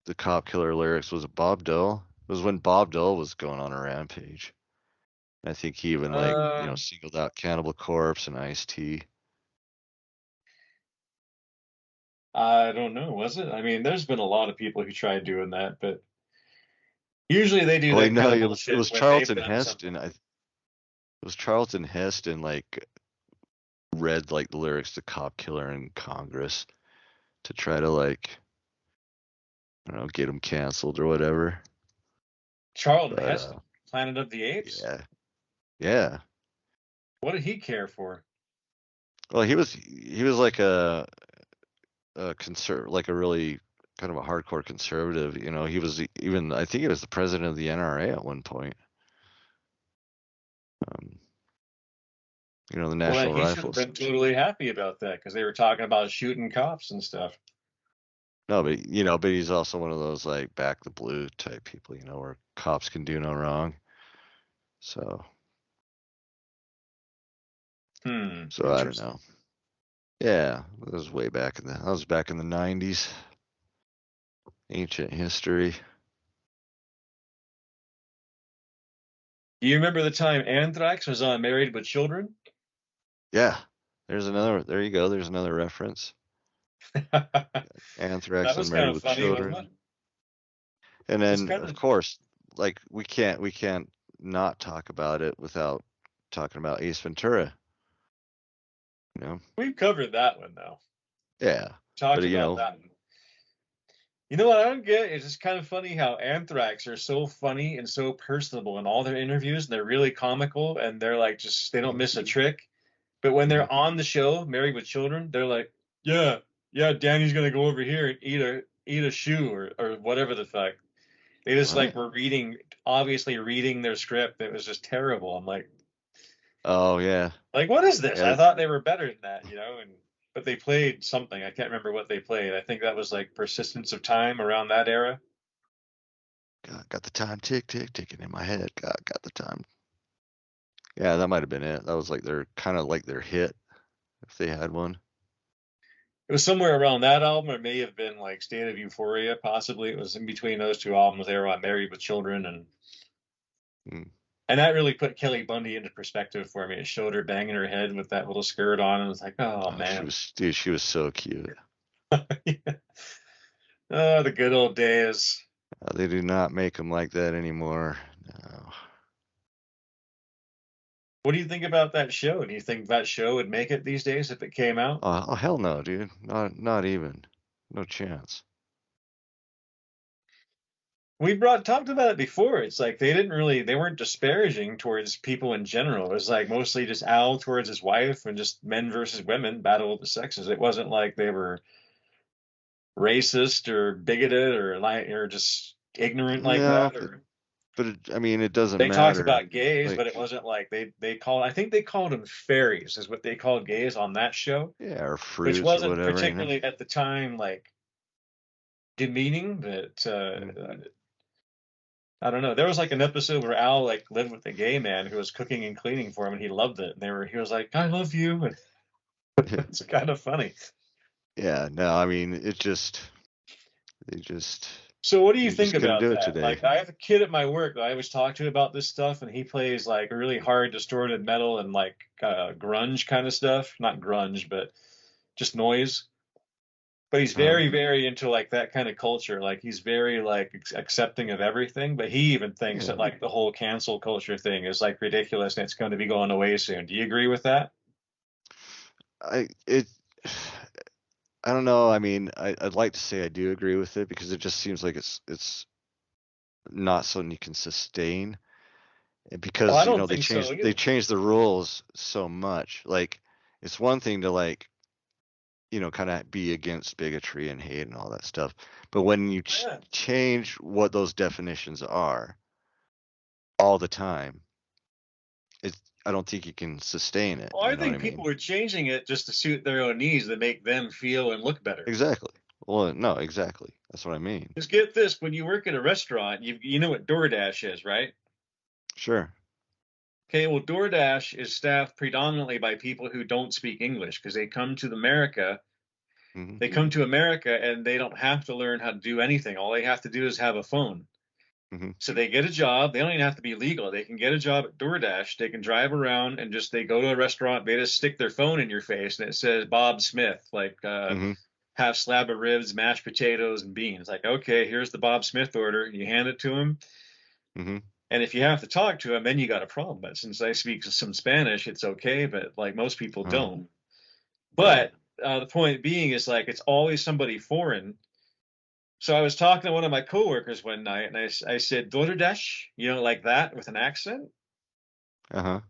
the Cop Killer lyrics? Was it Bob Dole? It was when Bob Dole was going on a rampage. I think he even Uh, singled out Cannibal Corpse and Ice-T. I don't know. Was it? I mean, there's been a lot of people who tried doing that, but usually they do Well, that kind no, of it bullshit was when they've Charlton done something. Heston. It was Charlton Heston read like the lyrics to Cop Killer in Congress to try to I don't know, get him canceled or whatever. Charlton But Heston, Planet of the Apes. yeah, yeah. What did he care for? Well, he was like like a really kind of a hardcore conservative. He was even I think he was the president of the NRA at one point. Um, the Well, then National he should Rifle have been Association. totally happy about that because they were talking about shooting cops and stuff. No, but but he's also one of those like back the blue type people, where cops can do no wrong. So I don't Interesting. know. Yeah, that was way back I was back in the 90s. Ancient history. Do you remember the time Anthrax was on Married with Children? Yeah. There you go. There's another reference. That Anthrax was and kind Married of with funny, wasn't it? Children. And It's then kind of of course, like we can't not talk about it without talking about Ace Ventura, you know. we've covered that one though. Yeah. But Talked about that one. You know what I don't get? It's just kind of funny how Anthrax are so funny and so personable in all their interviews, and they're really comical, and they're like just they don't miss a trick. But when Mhm. they're on the show, Married with Children, they're like, yeah, yeah, Danny's gonna go over here and eat a shoe or whatever the fuck. They just like What? were obviously reading their script. It was just terrible. I'm Oh yeah. like, what is this? Yeah. I thought they were better than that, and but they played something. I can't remember what they played. I think that was like Persistence of Time around that era. Got the time ticking in my head. Got the time. Yeah, that might have been it. That was like their kind of like their hit if they had one. It was somewhere around that album, or it may have been like State of Euphoria, possibly. It was in between those two albums. They were on Married with Children, Mm. and that really put Kelly Bundy into perspective for me. It showed her banging her head with that little skirt on, and it was like, oh man. She was so cute. Oh, the good old days. They do not make them like that anymore. No. What do you think about that show? Do you think that show would make it these days if it came out? Oh hell no, dude. Not even. No chance. Talked about it before. It's like they weren't disparaging towards people in general. It was like mostly just Al towards his wife and just men versus women, battle of the sexes. It wasn't like they were racist or bigoted or just ignorant like No, that. Or but I mean, it doesn't they talked matter. about gays, but Like, it wasn't like I think they called them fairies, is what they called gays on that show, yeah, or which fruits or wasn't whatever. particularly at the time like demeaning, but Mm. I don't know. There was like an episode where Al like lived with a gay man who was cooking and cleaning for him, and he loved it. He was like, "I love you," and it's kind of funny. Yeah, no, I mean, they just, So, what do you you think just couldn't about do it that? today. Like, I have a kid at my work that I always talk to about this stuff, and he plays like really hard, distorted metal and like grunge kind of stuff. Not grunge, but just noise. But he's Uh-huh. very, very into like that kind of culture. Like he's very like accepting of everything. But he even thinks that Yeah, like the whole cancel culture thing is like ridiculous and it's going to be going away soon. Do you agree with that? I it, I don't know. I mean, I'd like to say I do agree with it because it just seems like it's not something you can sustain. And Oh, I because don't they think so they either. changed the rules so much. Like, it's one thing to like kind of be against bigotry and hate and all that stuff. But when you Yeah. change what those definitions are all the time, it I don't think you can sustain it. Well, You I know what I think people mean? are changing it just to suit their own needs to make them feel and look better. Exactly. Well, no, exactly. That's what I mean. Just get this: when you work at a restaurant, you know what DoorDash is, right? Sure. Okay, well, DoorDash is staffed predominantly by people who don't speak English because Hmm. They come to America and they don't have to learn how to do anything. All they have to do is have a phone. Hmm. So they get a job. They don't even have to be legal. They can get a job at DoorDash. They can drive around and just they go to a restaurant. They just stick their phone in your face and it says Bob Smith, like Hmm. half slab of ribs, mashed potatoes, and beans. Like, okay, here's the Bob Smith order. You hand it to him. Hmm. And if you have to talk to him, then you got a problem. But since I speak some Spanish, it's okay. But like most people Oh, don't. right. But the point being is like it's always somebody foreign. So I was talking to one of my coworkers one night, and I said DoorDash, like that with an accent. Uh-huh.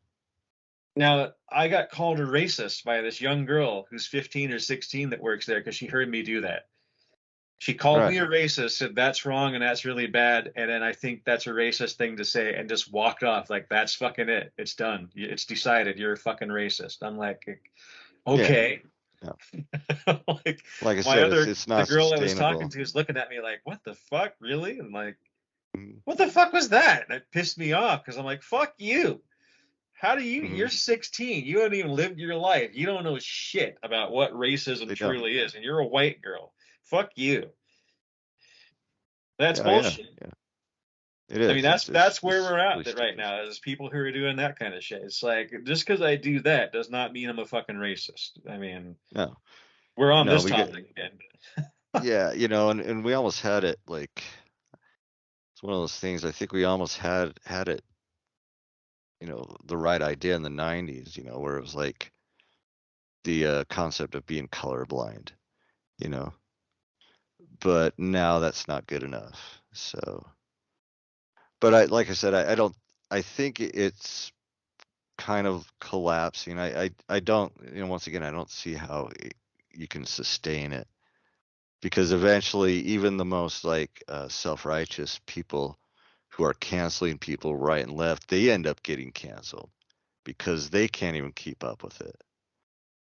Now I got called a racist by this young girl who's 15 or 16 that works there because she heard me do that. She called me Right. a racist, said that's wrong and that's really bad, and then I think that's a racist thing to say, and just walked off like that's fucking it. It's done. It's decided. You're a fucking racist. I'm like, Yeah. okay. No. Like Like I said, it's the not girl I was talking sustainable. to is looking at me like, what the fuck, really? I'm like, Mhm. what the fuck was that? And it pissed me off because I'm like, fuck you. How do you? Mhm. You're 16. You haven't even lived your life. You don't know shit about what racism They don't. truly is, and you're a white girl. Fuck you. That's Yeah, yeah, bullshit. yeah. It I mean, is. that's where It's we're really at right stupid. now. Is people who are doing that kind of shit. It's like just because I do that does not mean I'm a fucking racist. I mean, No, we're on no, this we get, topic again. yeah, and we almost had it like it's one of those things. I think we almost had it, the right idea in the '90s, where it was like the concept of being colorblind, you know, but now that's not good enough. So, but like I said, I don't, I think it's kind of collapsing. I don't, once again, I don't see how you can sustain it because eventually even the most like self-righteous people who are canceling people right and left, they end up getting canceled because they can't even keep up with it,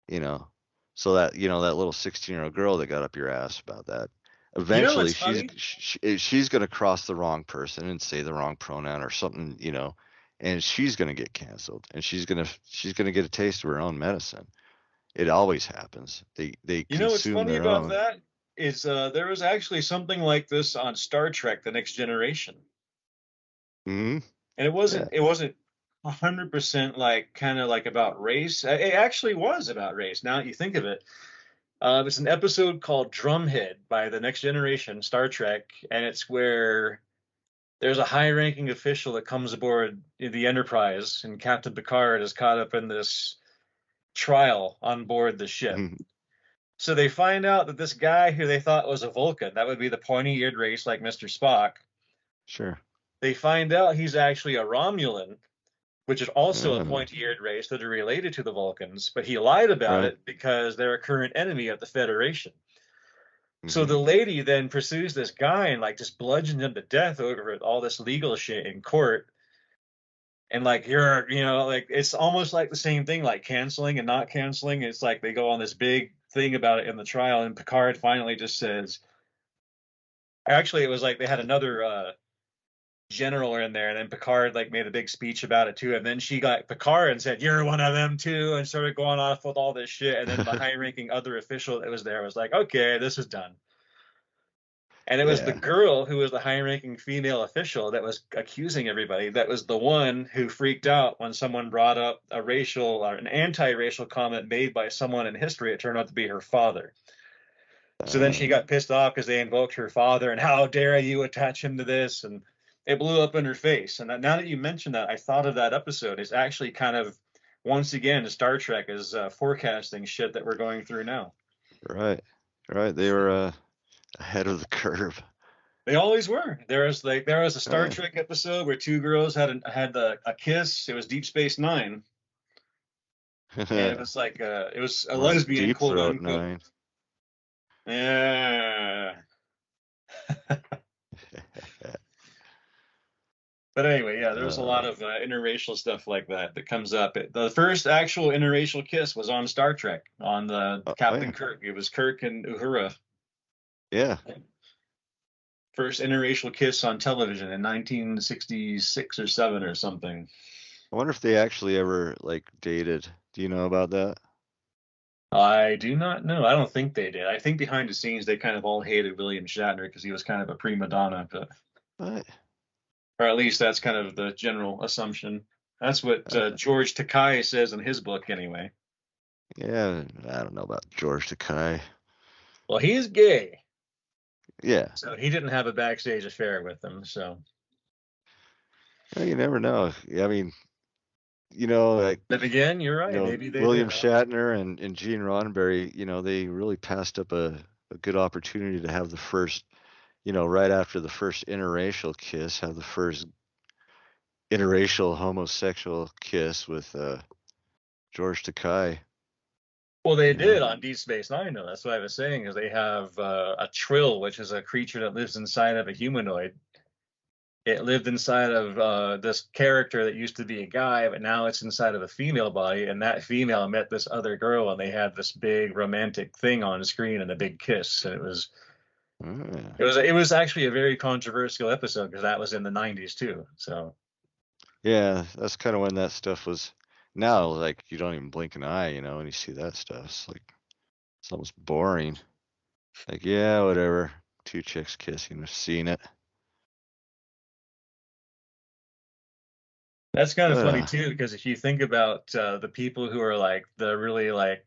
you know. So that, that little 16-year-old girl that got up your ass about that, You know eventually what's funny? she's going to cross the wrong person and say the wrong pronoun or something, and she's going to get canceled and she's going to get a taste of her own medicine. It always happens. They You know what's consume funny their about own. that is there was actually something like this on Star Trek: The Next Generation, Hmm. and Yeah. it wasn't 100% like kind of like about race. It actually was about race. Now that you think of it, it's an episode called Drumhead by The Next Generation Star Trek, and it's where there's a high-ranking official that comes aboard the Enterprise, and Captain Picard is caught up in this trial on board the ship. Mhm. So they find out that this guy who they thought was a Vulcan, that would be the pointy-eared race like Mr. Spock, Sure. they find out he's actually a Romulan, which is also a Oh, pointy-eared race that are related to the Vulcans, but he lied about right. it because they're a current enemy of the Federation. So Hmm. the lady then pursues this guy and like just bludgeons him to death over all this legal shit in court. And like like it's almost like the same thing, like canceling and not canceling. It's like they go on this big thing about it in the trial, and Picard finally just says, actually, it was like they had another general in there, and then Picard like made a big speech about it too, and then she got Picard and said, "You're one of them too," and started going off with all this shit, and then the high-ranking other official that was there was like, "Okay, this is done." And it was the Yeah. girl who was the high-ranking female official that was accusing everybody. That was the one who freaked out when someone brought up a racial or an anti-racial comment made by someone in history. It turned out to be her father. So then Uh, she got pissed off because they invoked her father, and how dare you attach him to this? And it blew up in her face. And now that you mentioned that, I thought of that episode. It's actually kind of, once again, Star Trek is forecasting shit that we're going through now. right. Right. They were ahead of the curve. They always were. There was a Star Yeah. Trek episode where two girls had a kiss. It was Deep Space Nine, and it was like it was a Or lesbian, Deep quote Throat unquote. 9. Yeah. But anyway, yeah, there was a lot Uh, of interracial stuff like that that comes up. The first actual interracial kiss was on Star Trek on the oh Captain yeah. Kirk. It was Kirk and Uhura. Yeah. First interracial kiss on television in 1966 or 7 or something. I wonder if they actually ever like dated. Do you know about that? I do not know. I don't think they did. I think behind the scenes they kind of all hated William Shatner because he was kind of a prima donna, but What? or at least that's kind of the general assumption. That's what George Takei says in his book, anyway. Yeah, I don't know about George Takei. Well, he is gay, Yeah. so he didn't have a backstage affair with them. So Well, you never know. I mean, like then again, you're right. Maybe they William did. I don't know. Shatner and Gene Roddenberry, they really passed up a good opportunity to have the first, right after the first interracial kiss, have the first interracial homosexual kiss with George Takei. Well, they You know, did on Deep Space Nine, though. That's what I was saying. Is they have a trill, which is a creature that lives inside of a humanoid, it lived inside of this character that used to be a guy, but now it's inside of a female body, and that female met this other girl, and they had this big romantic thing on screen and a big kiss, and Mm. it was actually a very controversial episode because that was in the 90s too. So Yeah, that's kind of when that stuff was. Now, like, you don't even blink an eye, when you see that stuff. It's like, it's almost boring. Like, yeah, whatever. Two chicks kissing, I've seen it. that's kind of But, funny too, because if you think about the people who are like the really like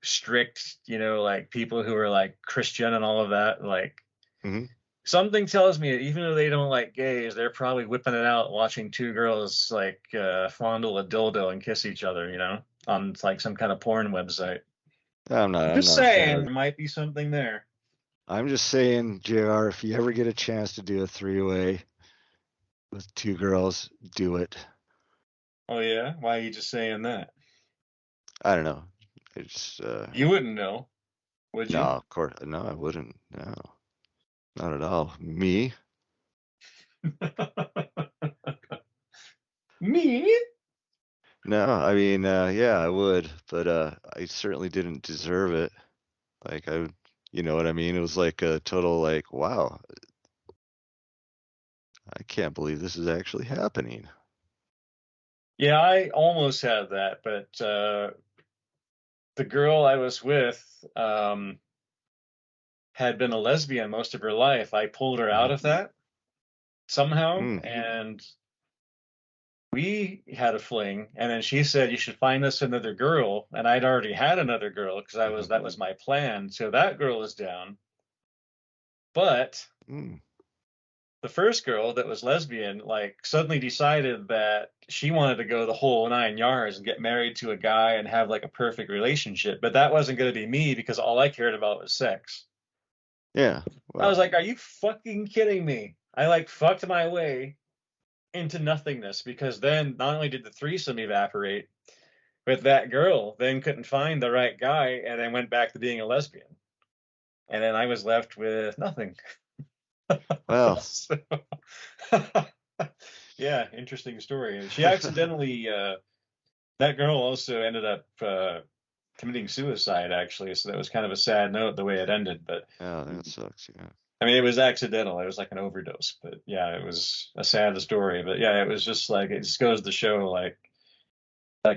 strict, like people who are like Christian and all of that, like mhm. something tells me that even though they don't like gays, they're probably whipping it out watching two girls like fondle a dildo and kiss each other, on like some kind of porn website. I'm Just not a fan saying, of. there might be something there. I'm just saying, JR, if you ever get a chance to do a three-way with two girls, do it. Oh yeah? Why are you just saying that? I don't know. It's You wouldn't know, would no, you? of course, no, I wouldn't. No, not at all. Me? Me? No, I mean, yeah, I would, but I certainly didn't deserve it. Like you know what I mean? It was like a total like, wow, I can't believe this is actually happening. Yeah, I almost had that, but the girl I was with had been a lesbian most of her life. I pulled her out Mhm. of that somehow, Mm. and we had a fling. And then she said, "You should find us another girl." And I'd already had another girl because Mhm. that was my plan. So that girl is down. But Mm. the first girl that was lesbian, like, suddenly decided that she wanted to go the whole 9 yards and get married to a guy and have like a perfect relationship. But that wasn't going to be me because all I cared about was sex. Yeah. I was Well, like, are you fucking kidding me? I like fucked my way into nothingness because then not only did the threesome evaporate, but that girl then couldn't find the right guy and then went back to being a lesbian. And then I was left with nothing. well. So, yeah, interesting story. She accidentally, that girl also ended up committing suicide, actually. So that was kind of a sad note the way it ended. But Yeah, that sucks. Yeah. I mean, it was accidental. It was like an overdose. But yeah, it was a sad story. But yeah, it was just like, it just goes to show, like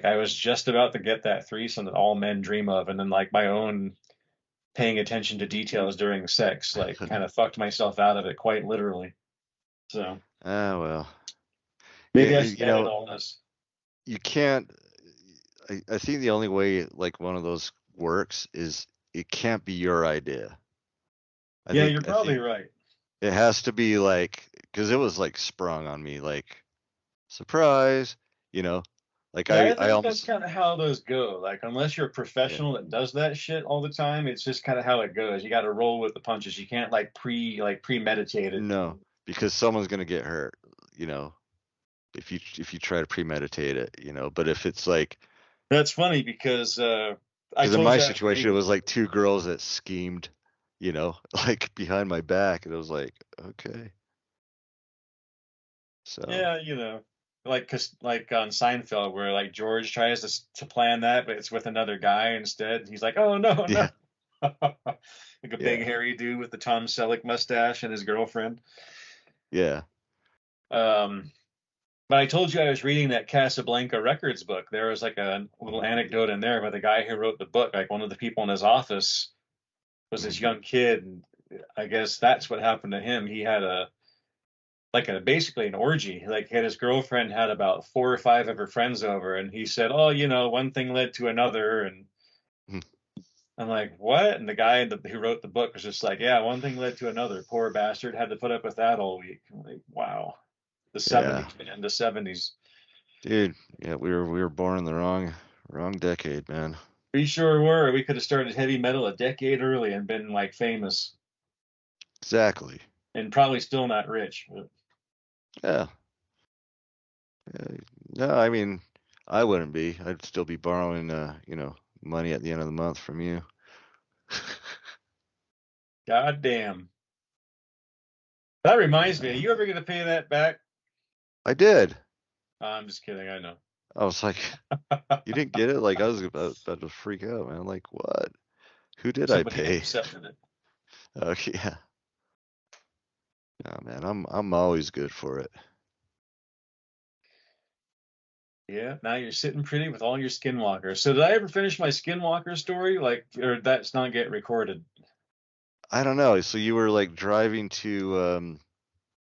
I was just about to get that threesome that all men dream of, and then like my own paying attention to details during sex, like kind of fucked myself out of it quite literally. So Ah, well. maybe I It, should edit all this. you can't. I think the only way like one of those works is it can't be your idea. Yeah, you're I probably think right. it has to be like because it was like sprung on me like surprise, you know. Like Yeah, I I think that's almost kind of how those go. Like, unless you're a yeah. professional that does that shit all the time, it's just kind of how it goes. You got to roll with the punches. You can't like premeditate it. No, because someone's gonna get hurt, you know, if you try to premeditate it, But if it's like That's funny because I because in told my you I was situation it reading. was like two girls that schemed, like behind my back, and it was like okay, so Yeah, like cause like on Seinfeld where like George tries to plan that, but it's with another guy instead. He's like, "Oh no, no." yeah, Like a big yeah, hairy dude with the Tom Selleck mustache and his girlfriend. yeah. Um, but I told you I was reading that Casablanca Records book. There was like a little Mhm, anecdote in there about the guy who wrote the book. Like one of the people in his office was mhm, this young kid, and I guess that's what happened to him. He had a basically an orgy. Like he had his girlfriend had about 4 or 5 of her friends over, and he said, "Oh, one thing led to another," and mhm. I'm like, "What?" And the guy who wrote the book was just like, "Yeah, one thing led to another. Poor bastard had to put up with that all week." I'm like, wow, the Yeah, '70s, man, the '70s. dude. Yeah, we were born in the wrong decade, man. We sure were. We could have started heavy metal a decade early and been like famous, Exactly. and probably still not rich. But Yeah. Yeah. No, I mean, I wouldn't be. I'd still be borrowing, money at the end of the month from you. goddamn. That reminds me, are you ever going to pay that back? I did. I'm just kidding. I know. I was like, you didn't get it? Like, I was about to freak out, man. Like, what? Who did I Somebody pay? intercepted it. Oh, yeah. Oh, man, I'm always good for it. Yeah, now you're sitting pretty with all your Skinwalkers. So did I ever finish my Skinwalker story? Like, or that's not get recorded? I don't know. So you were like driving to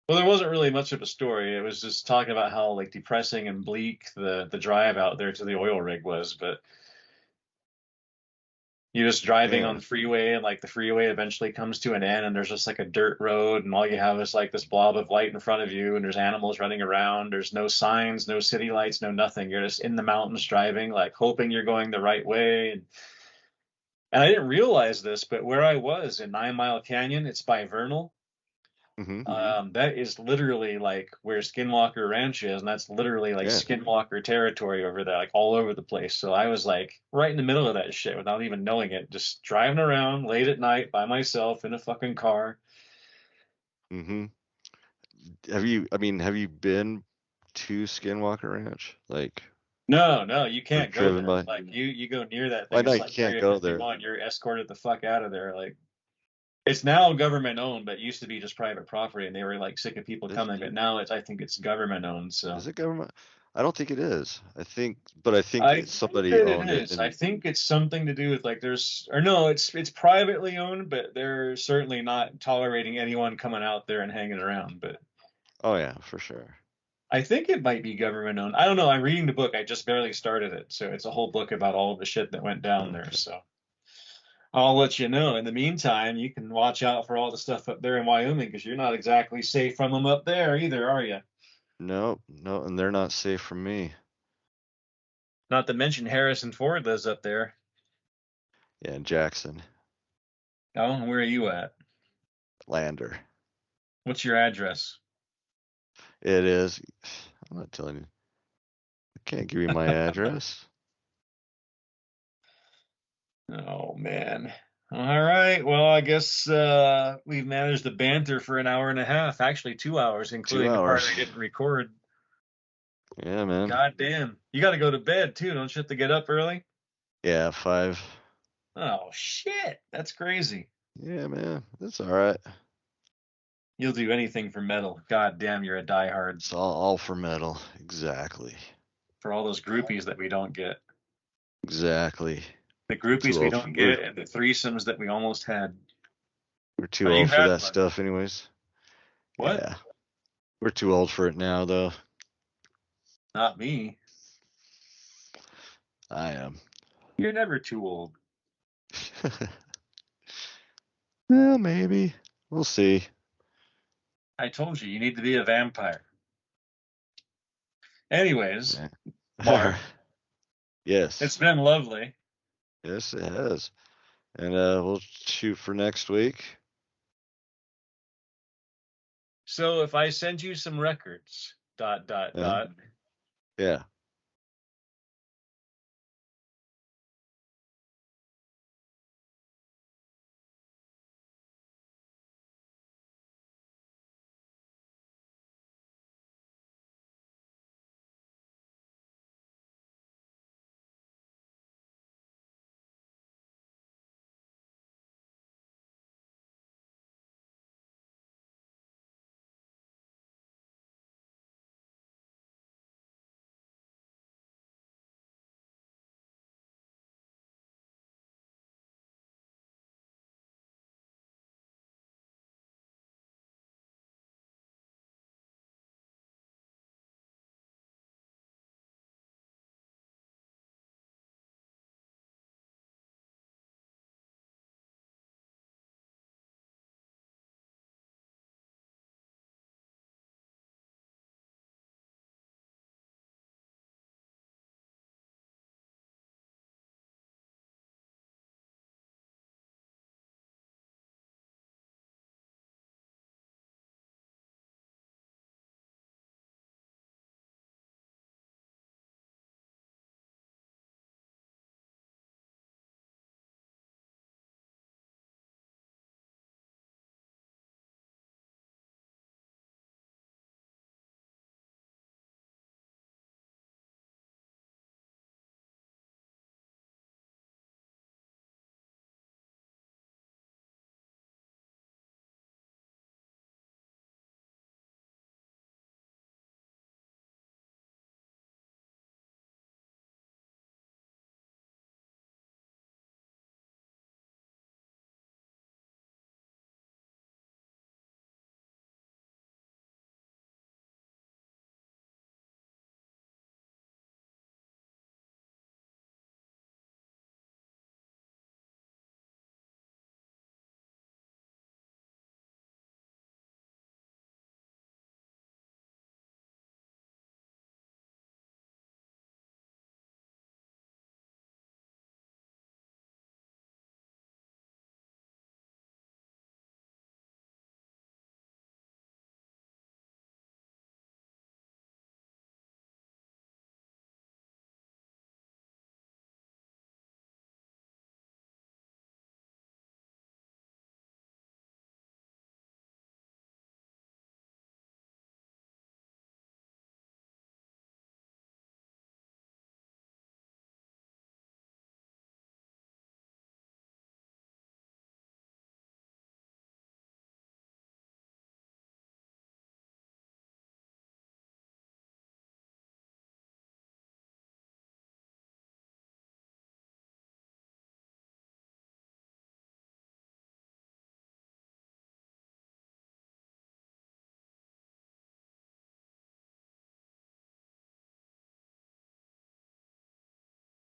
Well, there wasn't really much of a story. It was just talking about how like depressing and bleak the drive out there to the oil rig was. But you're just driving on yeah. the freeway, and like the freeway eventually comes to an end, and there's just like a dirt road, and all you have is like this blob of light in front of you, and there's animals running around. There's no signs, no city lights, no nothing. You're just in the mountains driving, like hoping you're going the right way. And I didn't realize this, but where I was in 9 Mile Canyon, it's by Vernal. Mm-hmm. That is literally like where Skinwalker Ranch is, and that's literally like Yeah. Skinwalker territory over there, like all over the place. So I was like right in the middle of that shit without even knowing it, just driving around late at night by myself in a fucking car. Mm-hmm. Have you been to Skinwalker Ranch? Like, No, no, you or can't go driven there. by? Like you go near that Well, I thing, know it's you like can't Area go there. 51. You're escorted the fuck out of there. Like it's now government owned, but it used to be just private property, and they were like sick of people Is, coming. But now I think it's government owned. So is it government? I don't think it is. I think I think somebody that it owned it, is. I and think it's something to do with like there's or no, it's privately owned, but they're certainly not tolerating anyone coming out there and hanging around. But oh yeah, for sure. I think it might be government owned. I don't know. I'm reading the book. I just barely started it, so it's a whole book about all of the shit that went down there. Okay. So I'll let you know. In the meantime, you can watch out for all the stuff up there in Wyoming because you're not exactly safe from them up there either, are you? No, no, and they're not safe from me. Not to mention Harrison Ford lives up there. Yeah, in Jackson, Oh, and where are you at? Lander. What's your address? It is. I'm not telling you. I can't give you my address. Oh man. All right. Well, I guess we've managed to banter for an hour and a half, actually 2 hours, Two including the part hours. I didn't record. Yeah, man. God damn. You got to go to bed too, don't you have to get up early? Yeah, 5. Oh shit. That's crazy. Yeah, man. That's all right. You'll do anything for metal. God damn, you're a diehard. It's all for metal. Exactly. For all those groupies that we don't get. Exactly. The We're too groupies we old. don't get and the threesomes that we almost had. We're too Oh, you old for had that one. stuff, anyways. What? Yeah, we're too old for it now, though. Not me. I am. You're never too old. Well, maybe. We'll see. I told you, you need to be a vampire. Anyways, Yeah. Mark, Yes. it's been lovely. Yes, it has. And we'll shoot for next week. So if I send you some records, Uh, dot, yeah.